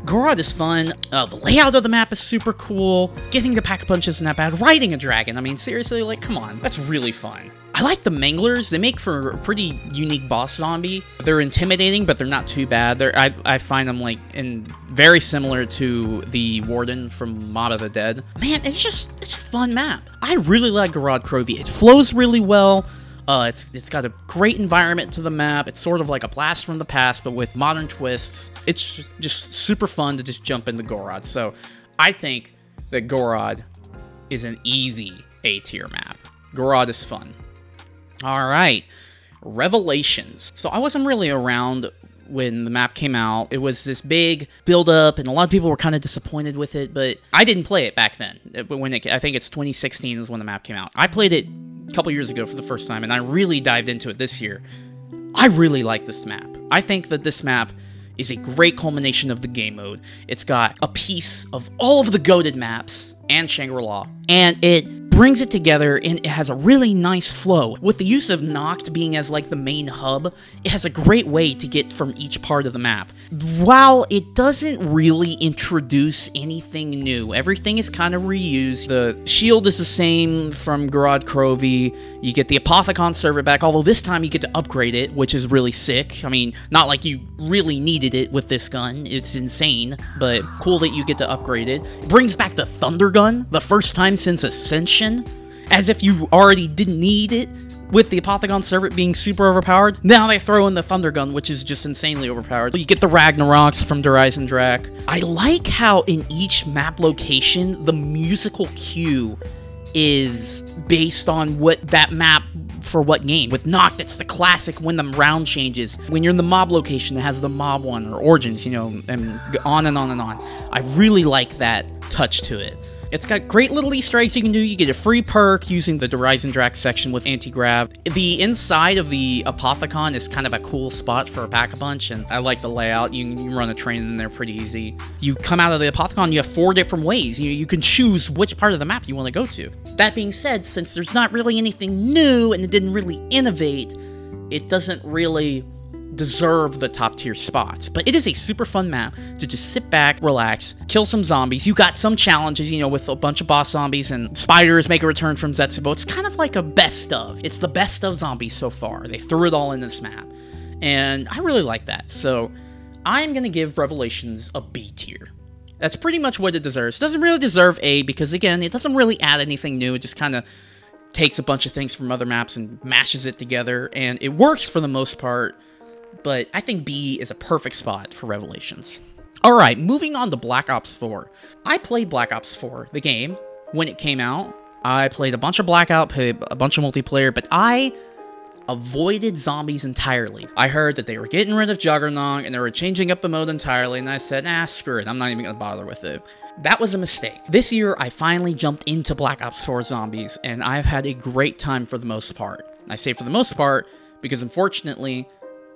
Gorod is fun. The layout of the map is super cool. Getting the Pack-a-Punch isn't that bad. Riding a dragon, I mean, seriously, like, come on. That's really fun. I like the Manglers. They make for a pretty unique boss zombie. They're intimidating, but they're not too bad. I find them, like, very similar to the Warden from Maut of the Dead. Man, it's a fun map. I really like Gorod Krovi. It flows really well. It's got a great environment to the map. It's sort of like a blast from the past, but with modern twists. It's just super fun to just jump into Gorod. So I think that Gorod is an easy A-tier map. Gorod is fun. All right, Revelations. So I wasn't really around when the map came out. It was this big build-up, and a lot of people were kind of disappointed with it, but I didn't play it back then. I think it's 2016 is when the map came out. I played it a couple years ago for the first time, and I really dived into it this year. I really like this map. I think that this map is a great culmination of the game mode. It's got a piece of all of the goated maps and Shangri-La, and it brings it together, and it has a really nice flow. With the use of Noct being as like the main hub, it has a great way to get from each part of the map. While it doesn't really introduce anything new, everything is kind of reused. The shield is the same from Gorod Krovi. You get the Apothicon server back, although this time you get to upgrade it, which is really sick. I mean, not like you really needed it with this gun. It's insane, but cool that you get to upgrade it. Brings back the Thunder Gun, the first time since Ascension, as if you already didn't need it with the Apothicon servant being super overpowered. Now they throw in the Thunder Gun, which is just insanely overpowered. You get the Ragnaroks from Dirise and Drak. I like how in each map location, the musical cue is based on what that map for what game. With Noct, it's the classic when the round changes. When you're in the mob location, it has the mob one, or Origins, you know, and on and on and on. I really like that touch to it. It's got great little Easter eggs you can do. You get a free perk using the Dirise and Drax section with anti-grav. The inside of the Apothecon is kind of a cool spot for a Pack-a-Punch, and I like the layout. You can run a train in there pretty easy. You come out of the Apothecon, you have 4 different ways. You can choose which part of the map you want to go to. That being said, since there's not really anything new and it didn't really innovate, it doesn't really deserve the top tier spots, but it is a super fun map to just sit back, relax, kill some zombies. You got some challenges, you know, with a bunch of boss zombies, and spiders make a return from Zetsubo. It's kind of like a best of. It's the best of zombies so far. They threw it all in this map, and I really like that. So I'm gonna give Revelations a B tier. That's pretty much what it deserves. It doesn't really deserve A because, again, it doesn't really add anything new. It just kind of takes a bunch of things from other maps and mashes it together, and it works for the most part. But I think B is a perfect spot for Revelations. Alright, moving on to Black Ops 4. I played Black Ops 4, the game, when it came out. I played a bunch of Blackout, played a bunch of multiplayer, but I avoided zombies entirely. I heard that they were getting rid of Juggernaut, and they were changing up the mode entirely, and I said, screw it, I'm not even going to bother with it. That was a mistake. This year, I finally jumped into Black Ops 4 Zombies, and I've had a great time for the most part. I say for the most part, because unfortunately,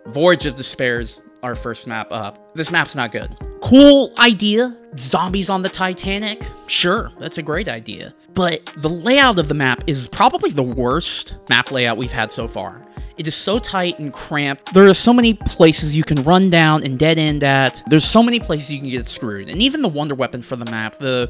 Voyage of Despair is our first map up. This map's not good. Cool idea, zombies on the Titanic. Sure, that's a great idea. But the layout of the map is probably the worst map layout we've had so far. It is so tight and cramped. There are so many places you can run down and dead end at. There's so many places you can get screwed. And even the wonder weapon for the map, the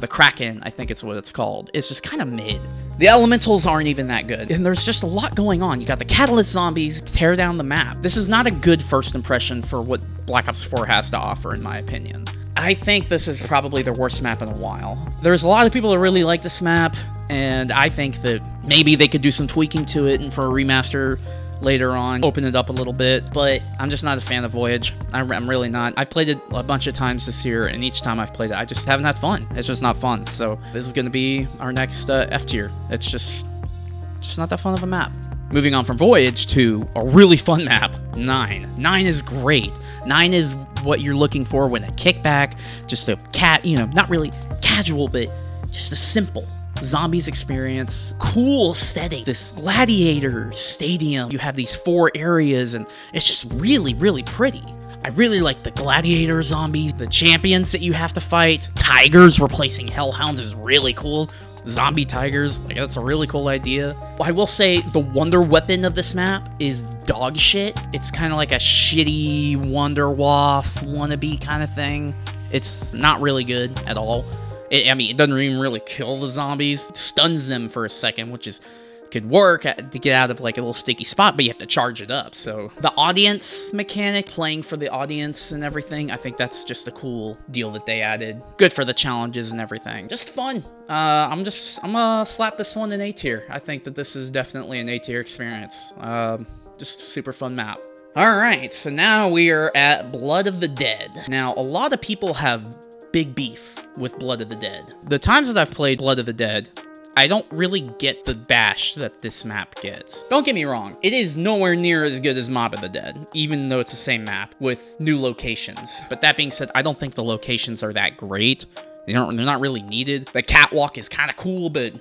Kraken, I think it's what it's called, it's just kind of mid. The elementals aren't even that good, and there's just a lot going on. You got the Catalyst zombies tear down the map. This is not a good first impression for what Black Ops 4 has to offer, in my opinion. I think this is probably their worst map in a while. There's a lot of people that really like this map, and I think that maybe they could do some tweaking to it and for a remaster later on, open it up a little bit, but I'm just not a fan of Voyage. I'm really not. I've played it a bunch of times this year, and each time I've played it, I just haven't had fun. It's just not fun, so this is going to be our next F tier. It's just not that fun of a map. Moving on from Voyage to a really fun map, 9. 9 is great. 9 is what you're looking for when a kickback, just a not really casual, but just a simple zombies experience, cool setting, this Gladiator Stadium. You have these 4 areas, and it's just really, really pretty. I really like the Gladiator zombies, the champions that you have to fight. Tigers replacing Hellhounds is really cool. Zombie tigers, like, that's a really cool idea. I will say the wonder weapon of this map is dog shit. It's kind of like a shitty Wonder Waff wannabe kind of thing. It's not really good at all. I mean, it doesn't even really kill the zombies. It stuns them for a second, which could work to get out of like a little sticky spot, but you have to charge it up. So the audience mechanic, playing for the audience and everything, I think that's just a cool deal that they added. Good for the challenges and everything. Just fun. I'm gonna slap this one in A tier. I think that this is definitely an A tier experience. Just a super fun map. Alright, so now we are at Blood of the Dead. Now, a lot of people have big beef with Blood of the Dead. The times that I've played Blood of the Dead, I don't really get the bash that this map gets. Don't get me wrong, it is nowhere near as good as Mob of the Dead, even though it's the same map with new locations. But that being said, I don't think the locations are that great. They're not really needed. The catwalk is kind of cool, but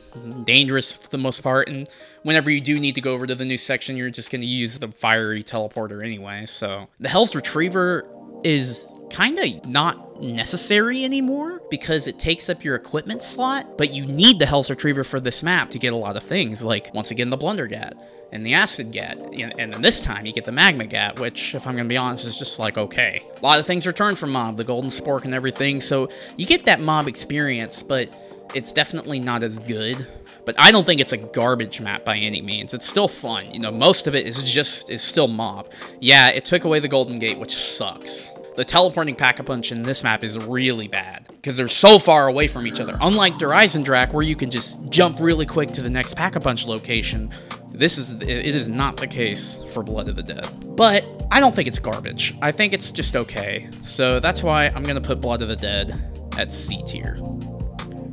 dangerous for the most part. And whenever you do need to go over to the new section, you're just going to use the fiery teleporter anyway. So the Hell's Retriever is kind of not necessary anymore because it takes up your equipment slot, but you need the Hell's Retriever for this map to get a lot of things, like, once again, the Blunder Gat and the Acid Gat, and then this time you get the Magma Gat, which, if I'm gonna be honest, is just like, okay. A lot of things returned from Mob, the Golden Spork and everything, so you get that Mob experience, but it's definitely not as good. But I don't think it's a garbage map by any means. It's still fun. You know, most of it is still Mob. Yeah, it took away the Golden Gate, which sucks. The teleporting Pack-a-Punch in this map is really bad, because they're so far away from each other. Unlike Dirise and Drac, where you can just jump really quick to the next Pack-a-Punch location, it is not the case for Blood of the Dead. But I don't think it's garbage. I think it's just okay. So that's why I'm going to put Blood of the Dead at C tier.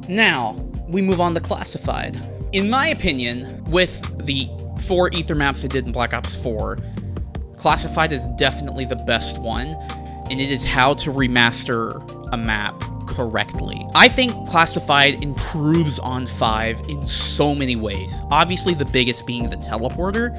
Now, we move on to Classified. In my opinion, with the 4 Ether maps they did in Black Ops 4, Classified is definitely the best one, and it is how to remaster a map correctly. I think Classified improves on 5 in so many ways. Obviously, the biggest being the teleporter.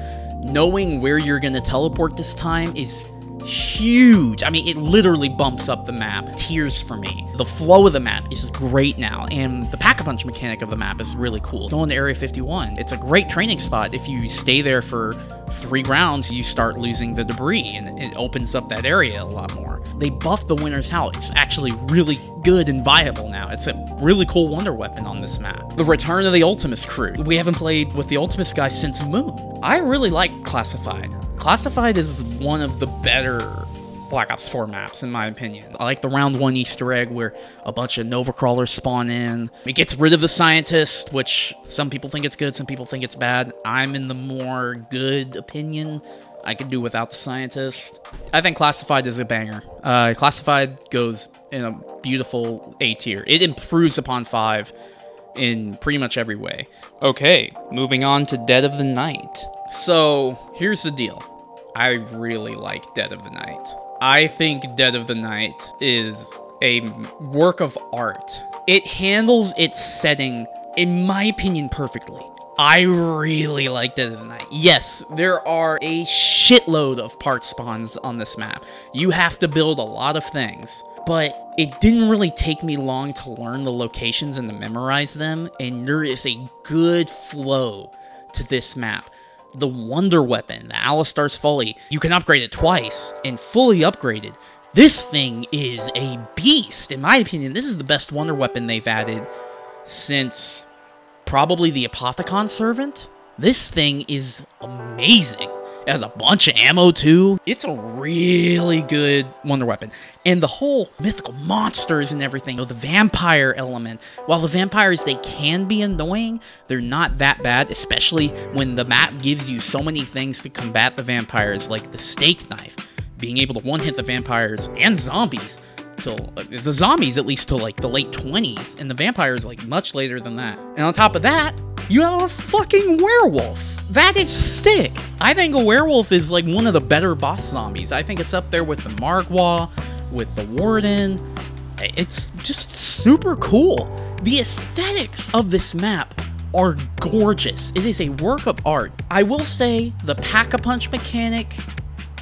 Knowing where you're going to teleport this time is huge. I mean, it literally bumps up the map tiers for me. The flow of the map is great now, and the pack-a-punch mechanic of the map is really cool. Going to Area 51, it's a great training spot. If you stay there for 3 rounds, you start losing the debris, and it opens up that area a lot more. They buffed the Winter's Howl. It's actually really good and viable now. It's a really cool wonder weapon on this map. The return of the Ultimus crew. We haven't played with the Ultimus guys since Moon. I really like Classified. Classified is one of the better Black Ops 4 maps, in my opinion. I like the round 1 Easter egg where a bunch of Nova Crawlers spawn in. It gets rid of the Scientist, which some people think it's good, some people think it's bad. I'm in the more good opinion. I could do without the Scientist. I think Classified is a banger. Classified goes in a beautiful A tier. It improves upon 5 in pretty much every way. Okay, moving on to Dead of the Night. So, here's the deal. I really like Dead of the Night. I think Dead of the Night is a work of art. It handles its setting, in my opinion, perfectly. I really like Dead of the Night. Yes, there are a shitload of part spawns on this map. You have to build a lot of things, but it didn't really take me long to learn the locations and to memorize them, and there is a good flow to this map. The Wonder Weapon, the Alistar's Folly, you can upgrade it twice, and fully upgraded. This thing is a beast. In my opinion, this is the best Wonder Weapon they've added since probably the Apothecon Servant. This thing is amazing. It has a bunch of ammo too. It's a really good Wonder Weapon. And the whole mythical monsters and everything, the vampire element, while the vampires, they can be annoying, they're not that bad, especially when the map gives you so many things to combat the vampires, like the steak knife, being able to one-hit the vampires and zombies till the zombies at least till like the late 20s, and the vampires like much later than that. And on top of that, you have a fucking werewolf. That is sick. I think a werewolf is like one of the better boss zombies. I think it's up there with the Margwa, with the Warden. It's just super cool. The aesthetics of this map are gorgeous. It is a work of art. I will say the pack-a-punch mechanic,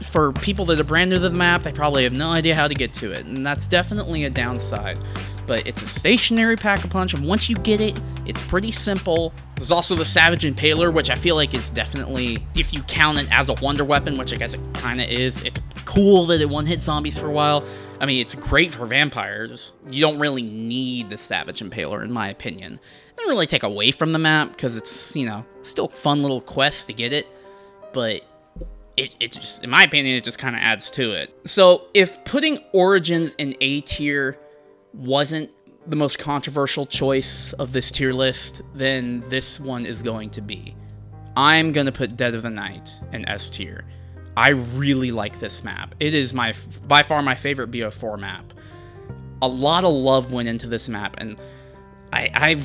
for people that are brand new to the map, they probably have no idea how to get to it, and that's definitely a downside. But it's a stationary pack-a-punch, and once you get it, it's pretty simple. There's also the Savage Impaler, which I feel like is definitely, if you count it as a wonder weapon, which I guess it kind of is, it's cool that it one-hit zombies for a while. I mean, it's great for vampires. You don't really need the Savage Impaler, in my opinion. It doesn't really take away from the map, because it's, you know, still a fun little quest to get it, but it just, in my opinion, it just kind of adds to it. So, if putting Origins in A tier wasn't the most controversial choice of this tier list, then this one is going to be. I'm going to put Dead of the Night in S tier. I really like this map. It is by far my favorite BO4 map. A lot of love went into this map, and I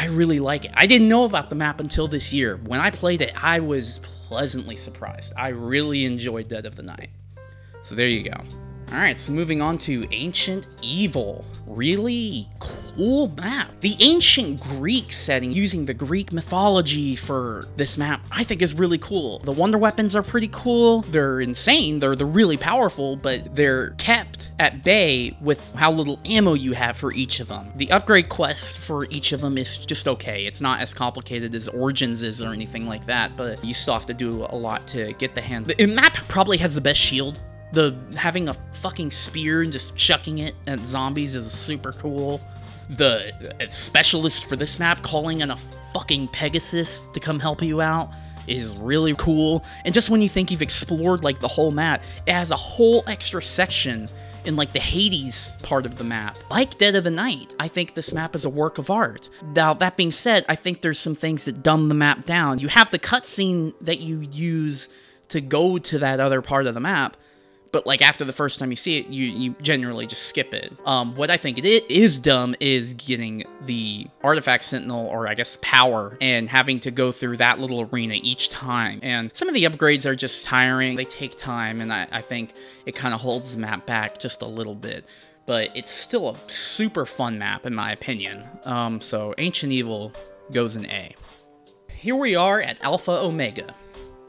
really like it. I didn't know about the map until this year. When I played it, I was pleasantly surprised. I really enjoyed Dead of the Night. So there you go. Alright, so moving on to Ancient Evil. Really cool map. The ancient Greek setting, using the Greek mythology for this map, I think is really cool. The wonder weapons are pretty cool. They're insane. They're really powerful, but they're kept at bay with how little ammo you have for each of them. The upgrade quest for each of them is just okay. It's not as complicated as Origins is or anything like that, but you still have to do a lot to get the hands. The map probably has the best shield. Having a fucking spear and just chucking it at zombies is super cool. The specialist for this map calling in a fucking Pegasus to come help you out is really cool. And just when you think you've explored like the whole map, it has a whole extra section in like the Hades part of the map. Like Dead of the Night, I think this map is a work of art. Now, that being said, I think there's some things that dumb the map down. You have the cutscene that you use to go to that other part of the map, but like after the first time you see it, you generally just skip it. What I think it is dumb is getting the Artifact Sentinel, or I guess power, and having to go through that little arena each time. And some of the upgrades are just tiring. They take time, and I think it kind of holds the map back just a little bit. But it's still a super fun map in my opinion. So Ancient Evil goes in A. Here we are at Alpha Omega.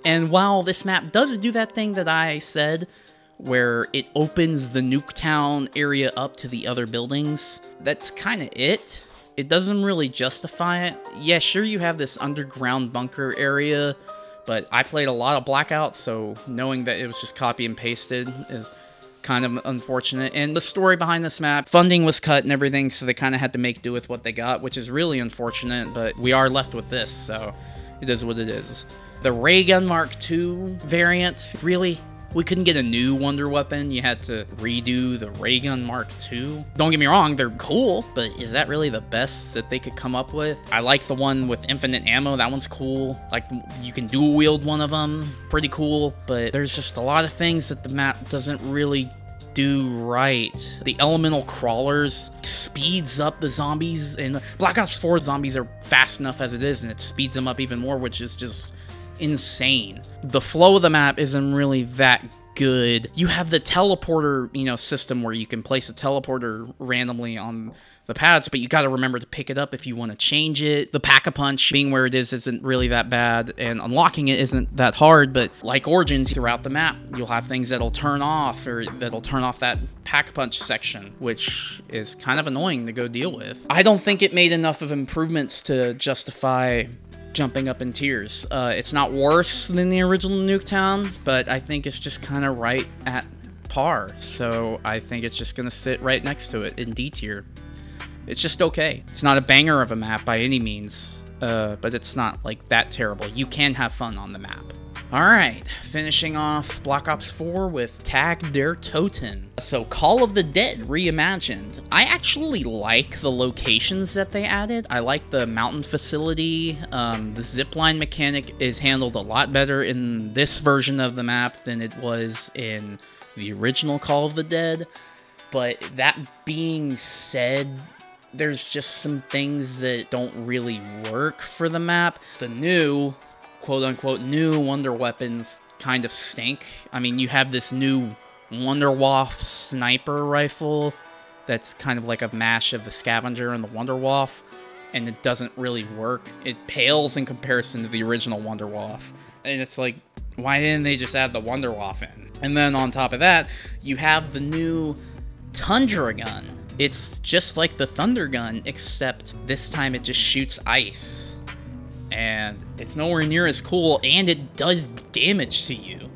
And while this map does do that thing that I said, where it opens the Nuke Town area up to the other buildings, that's kind of it. It doesn't really justify it. Yeah, sure, you have this underground bunker area, but I played a lot of Blackout, so knowing that it was just copy and pasted is kind of unfortunate. And the story behind this map, funding was cut and everything, so they kind of had to make do with what they got, which is really unfortunate, but we are left with this, so it is what it is. The Ray Gun Mark II variant, really? We couldn't get a new wonder weapon? You had to redo the Ray Gun Mark II? Don't get me wrong, they're cool, but is that really the best that they could come up with? I like the one with infinite ammo, that one's cool. Like, you can dual wield one of them, pretty cool, but there's just a lot of things that the map doesn't really do right. The elemental crawlers speeds up the zombies, and Black Ops 4 zombies are fast enough as it is, and it speeds them up even more, which is just insane. The flow of the map isn't really that good. You have the teleporter, system where you can place a teleporter randomly on the pads, but you got to remember to pick it up if you want to change it. The Pack-a-Punch being where it is isn't really that bad, and unlocking it isn't that hard, but like Origins, throughout the map, you'll have things that'll turn off, or that'll turn off that Pack-a-Punch section, which is kind of annoying to go deal with. I don't think it made enough of improvements to justify jumping up in tiers. It's not worse than the original Nuke Town, but I think it's just kind of right at par, so I think it's just gonna sit right next to it in D tier. It's just okay. It's not a banger of a map by any means, but it's not like that terrible. You can have fun on the map. Alright, finishing off Black Ops 4 with Tag der Toten. So, Call of the Dead reimagined. I actually like the locations that they added. I like the mountain facility. The zipline mechanic is handled a lot better in this version of the map than it was in the original Call of the Dead. But that being said, there's just some things that don't really work for the map. The new, quote-unquote, new wonder weapons kind of stink. I mean, you have this new Wonderwaff sniper rifle that's kind of like a mash of the Scavenger and the Wonderwaff, and it doesn't really work. It pales in comparison to the original Wonderwaff. And it's like, why didn't they just add the Wonderwaff in? And then on top of that, you have the new Tundra gun. It's just like the Thunder gun, except this time it just shoots ice. And it's nowhere near as cool, and it does damage to you.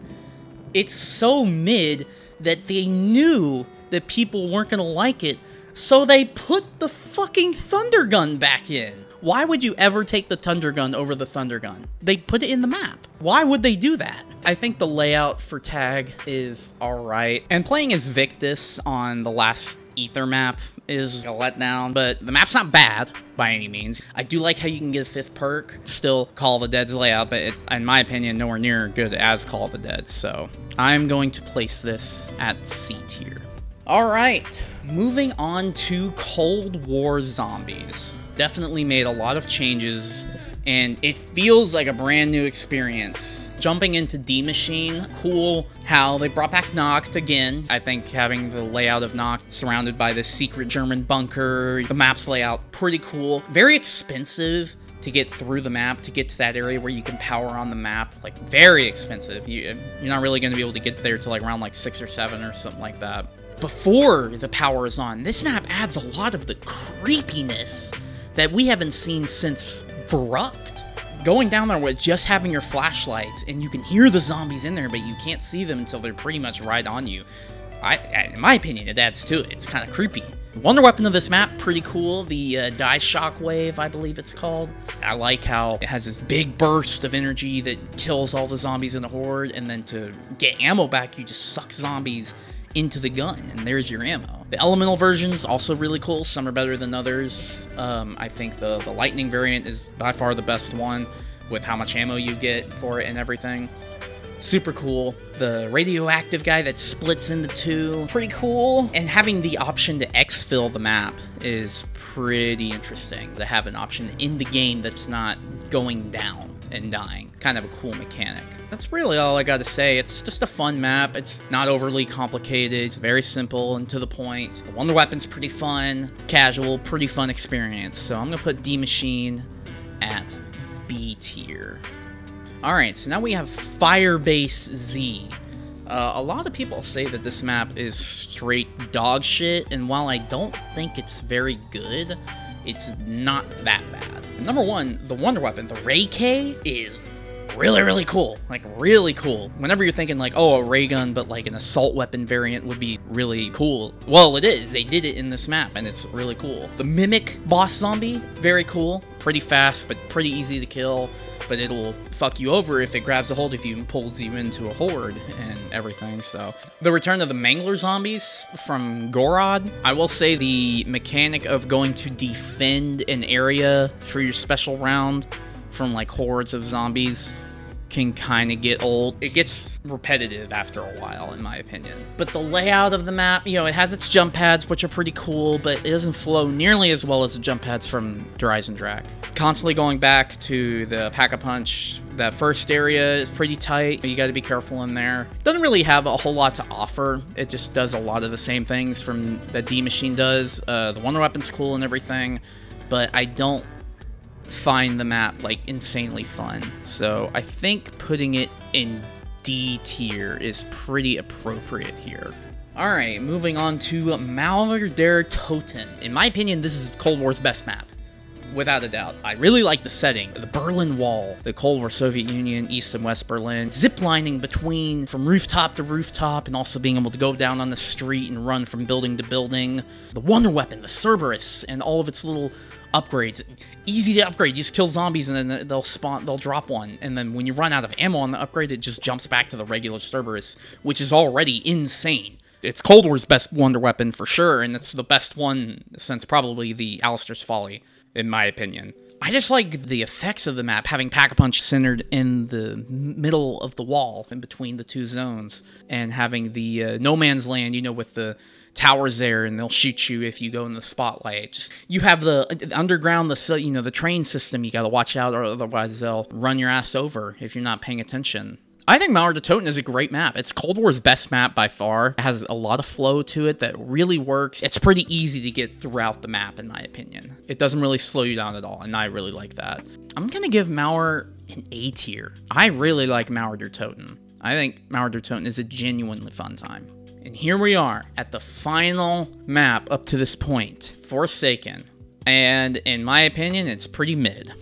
It's so mid that they knew that people weren't gonna like it, so they put the fucking Thunder gun back in. Why would you ever take the Thunder gun over the Thunder gun? They put it in the map. Why would they do that? I think the layout for Tag is alright, and playing as Victus on the last Ether map is a letdown, but the map's not bad by any means. I do like how you can get a 5th perk. Still Call of the Dead's layout, but it's, in my opinion, nowhere near good as Call of the Dead, so I'm going to place this at C tier. Alright, moving on to Cold War Zombies. Definitely made a lot of changes, and it feels like a brand new experience. Jumping into D-Machine, cool how they brought back Nacht again. I think having the layout of Nacht surrounded by this secret German bunker, the map's layout, pretty cool. Very expensive to get through the map, to get to that area where you can power on the map. Like, very expensive. You're not really going to be able to get there till like around like 6 or 7 or something like that. Before the power is on, this map adds a lot of the creepiness that we haven't seen since Verrucht. Going down there with just having your flashlights, and you can hear the zombies in there, but you can't see them until they're pretty much right on you. In my opinion, it adds to it. It's kind of creepy. Wonder weapon of this map, pretty cool. The Die Shockwave, I believe it's called. I like how it has this big burst of energy that kills all the zombies in the horde, and then to get ammo back, you just suck zombies into the gun, and there's your ammo. The elemental version's also really cool. Some are better than others. I think the lightning variant is by far the best one, with how much ammo you get for it and everything. super cool. The radioactive guy that splits into two, pretty cool. And having the option to exfil the map is pretty interesting. To have an option in the game that's not going down and dying. Kind of a cool mechanic. That's really all I gotta say. It's just a fun map. It's not overly complicated. It's very simple and to the point. The Wonder Weapon's pretty fun, casual, pretty fun experience. So I'm gonna put D Machine at B tier. Alright, so now we have Firebase Z. A lot of people say that this map is straight dog shit, and while I don't think it's very good, it's not that bad. Number one, the Wonder Weapon, the Ray K, is really cool. Like, really cool. Whenever you're thinking, like, oh, a ray gun, but like an assault weapon variant would be really cool. Well, it is. They did it in this map, and it's really cool. The Mimic boss zombie, very cool. Pretty fast, but pretty easy to kill. But it'll fuck you over if it grabs a hold of you and pulls you into a horde and everything, so. The return of the Mangler zombies from Gorod. I will say the mechanic of going to defend an area for your special round from like hordes of zombies can kind of get old. It gets repetitive after a while, in my opinion. But the layout of the map, you know, it has its jump pads, which are pretty cool, but it doesn't flow nearly as well as the jump pads from Dirise and Drac. Constantly going back to the Pack-a-Punch, that first area is pretty tight. You gotta be careful in there. Doesn't really have a whole lot to offer. It just does a lot of the same things from that D Machine does. The Wonder Weapon's cool and everything, but I don't find the map like insanely fun, so I think putting it in D tier is pretty appropriate here. Alright, moving on to Mangler Toten. In my opinion, this is Cold War's best map, without a doubt. I really like the setting. The Berlin Wall, the Cold War Soviet Union, East and West Berlin, ziplining between from rooftop to rooftop, and also being able to go down on the street and run from building to building. The Wonder Weapon, the Cerberus, and all of its little upgrades. Easy to upgrade. You just kill zombies and then they'll drop one. And then when you run out of ammo on the upgrade, it just jumps back to the regular Cerberus, which is already insane. It's Cold War's best Wonder Weapon for sure, and it's the best one since probably the Alistair's Folly, in my opinion. I just like the effects of the map, having Pack-a-Punch centered in the middle of the wall, in between the two zones, and having the no man's land, you know, with the towers there, and they'll shoot you if you go in the spotlight. Just, you have the underground, the train system you gotta watch out, or otherwise they'll run your ass over if you're not paying attention. I think Mangler Toten is a great map. It's Cold War's best map by far. It has a lot of flow to it that really works. It's pretty easy to get throughout the map, in my opinion. It doesn't really slow you down at all, and I really like that. I'm gonna give Mangler an A tier. I really like Mangler Toten. I think Mangler Toten is a genuinely fun time. And here we are at the final map up to this point, Forsaken. And in my opinion, it's pretty mid.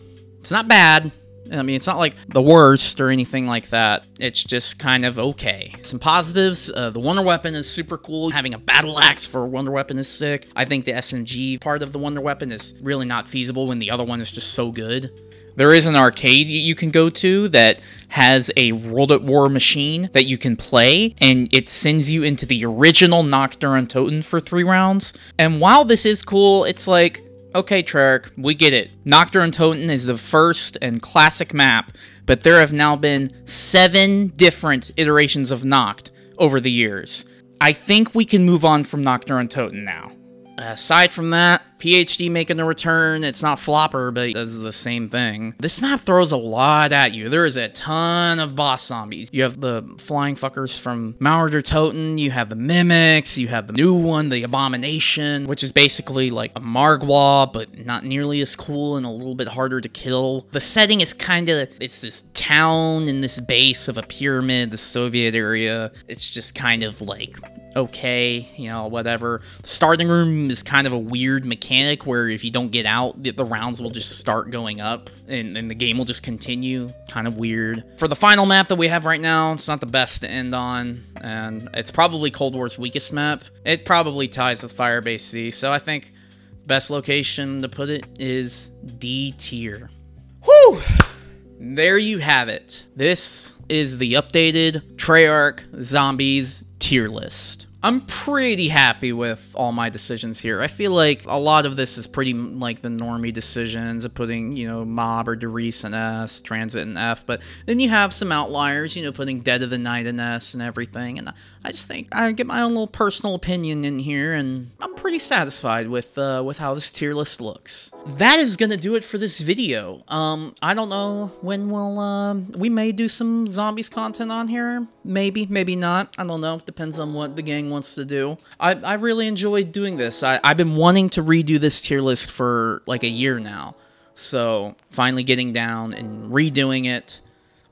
It's not bad. I mean, it's not like the worst or anything like that. It's just kind of okay. Some positives, the Wonder Weapon is super cool. Having a battle axe for a Wonder Weapon is sick. I think the SMG part of the Wonder Weapon is really not feasible when the other one is just so good. There is an arcade you can go to that has a World at War machine that you can play, and it sends you into the original Nocturne Toten for 3 rounds. And while this is cool, it's like, okay, Treyarch, we get it. Nocturne Toten is the first and classic map, but there have now been 7 different iterations of Noct over the years. I think we can move on from Nocturne Toten now. Aside from that, PhD making a return. It's not Flopper, but it does the same thing. This map throws a lot at you. There is a ton of boss zombies. You have the flying fuckers from Mangler Toten, you have the Mimics, you have the new one, the Abomination, which is basically like a Margwa, but not nearly as cool and a little bit harder to kill. The setting is it's this town in this base of a pyramid, the Soviet area. It's just kind of like, okay, you know, whatever. The starting room is kind of a weird mechanic where if you don't get out, the rounds will just start going up and the game will just continue. Kind of weird. For the final map that we have right now, it's not the best to end on, and it's probably Cold War's weakest map. It probably ties with Firebase Z, so I think best location to put it is D tier. Whew! There you have it. This is the updated Treyarch Zombies tier list. I'm pretty happy with all my decisions here. I feel like a lot of this is pretty like the normie decisions of putting, you know, Mob or Dirise in S, Transit in F, but then you have some outliers, you know, putting Dead of the Night in S and everything, and I just think I get my own little personal opinion in here, and I'm pretty satisfied with how this tier list looks. That is gonna do it for this video. I don't know when we may do some zombies content on here. Maybe, maybe not. I don't know. Depends on what the gang wants to do. I really enjoyed doing this. I've been wanting to redo this tier list for like a year now. So finally getting down and redoing it.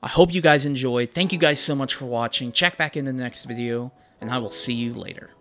I hope you guys enjoyed. Thank you guys so much for watching. Check back in the next video, and I will see you later.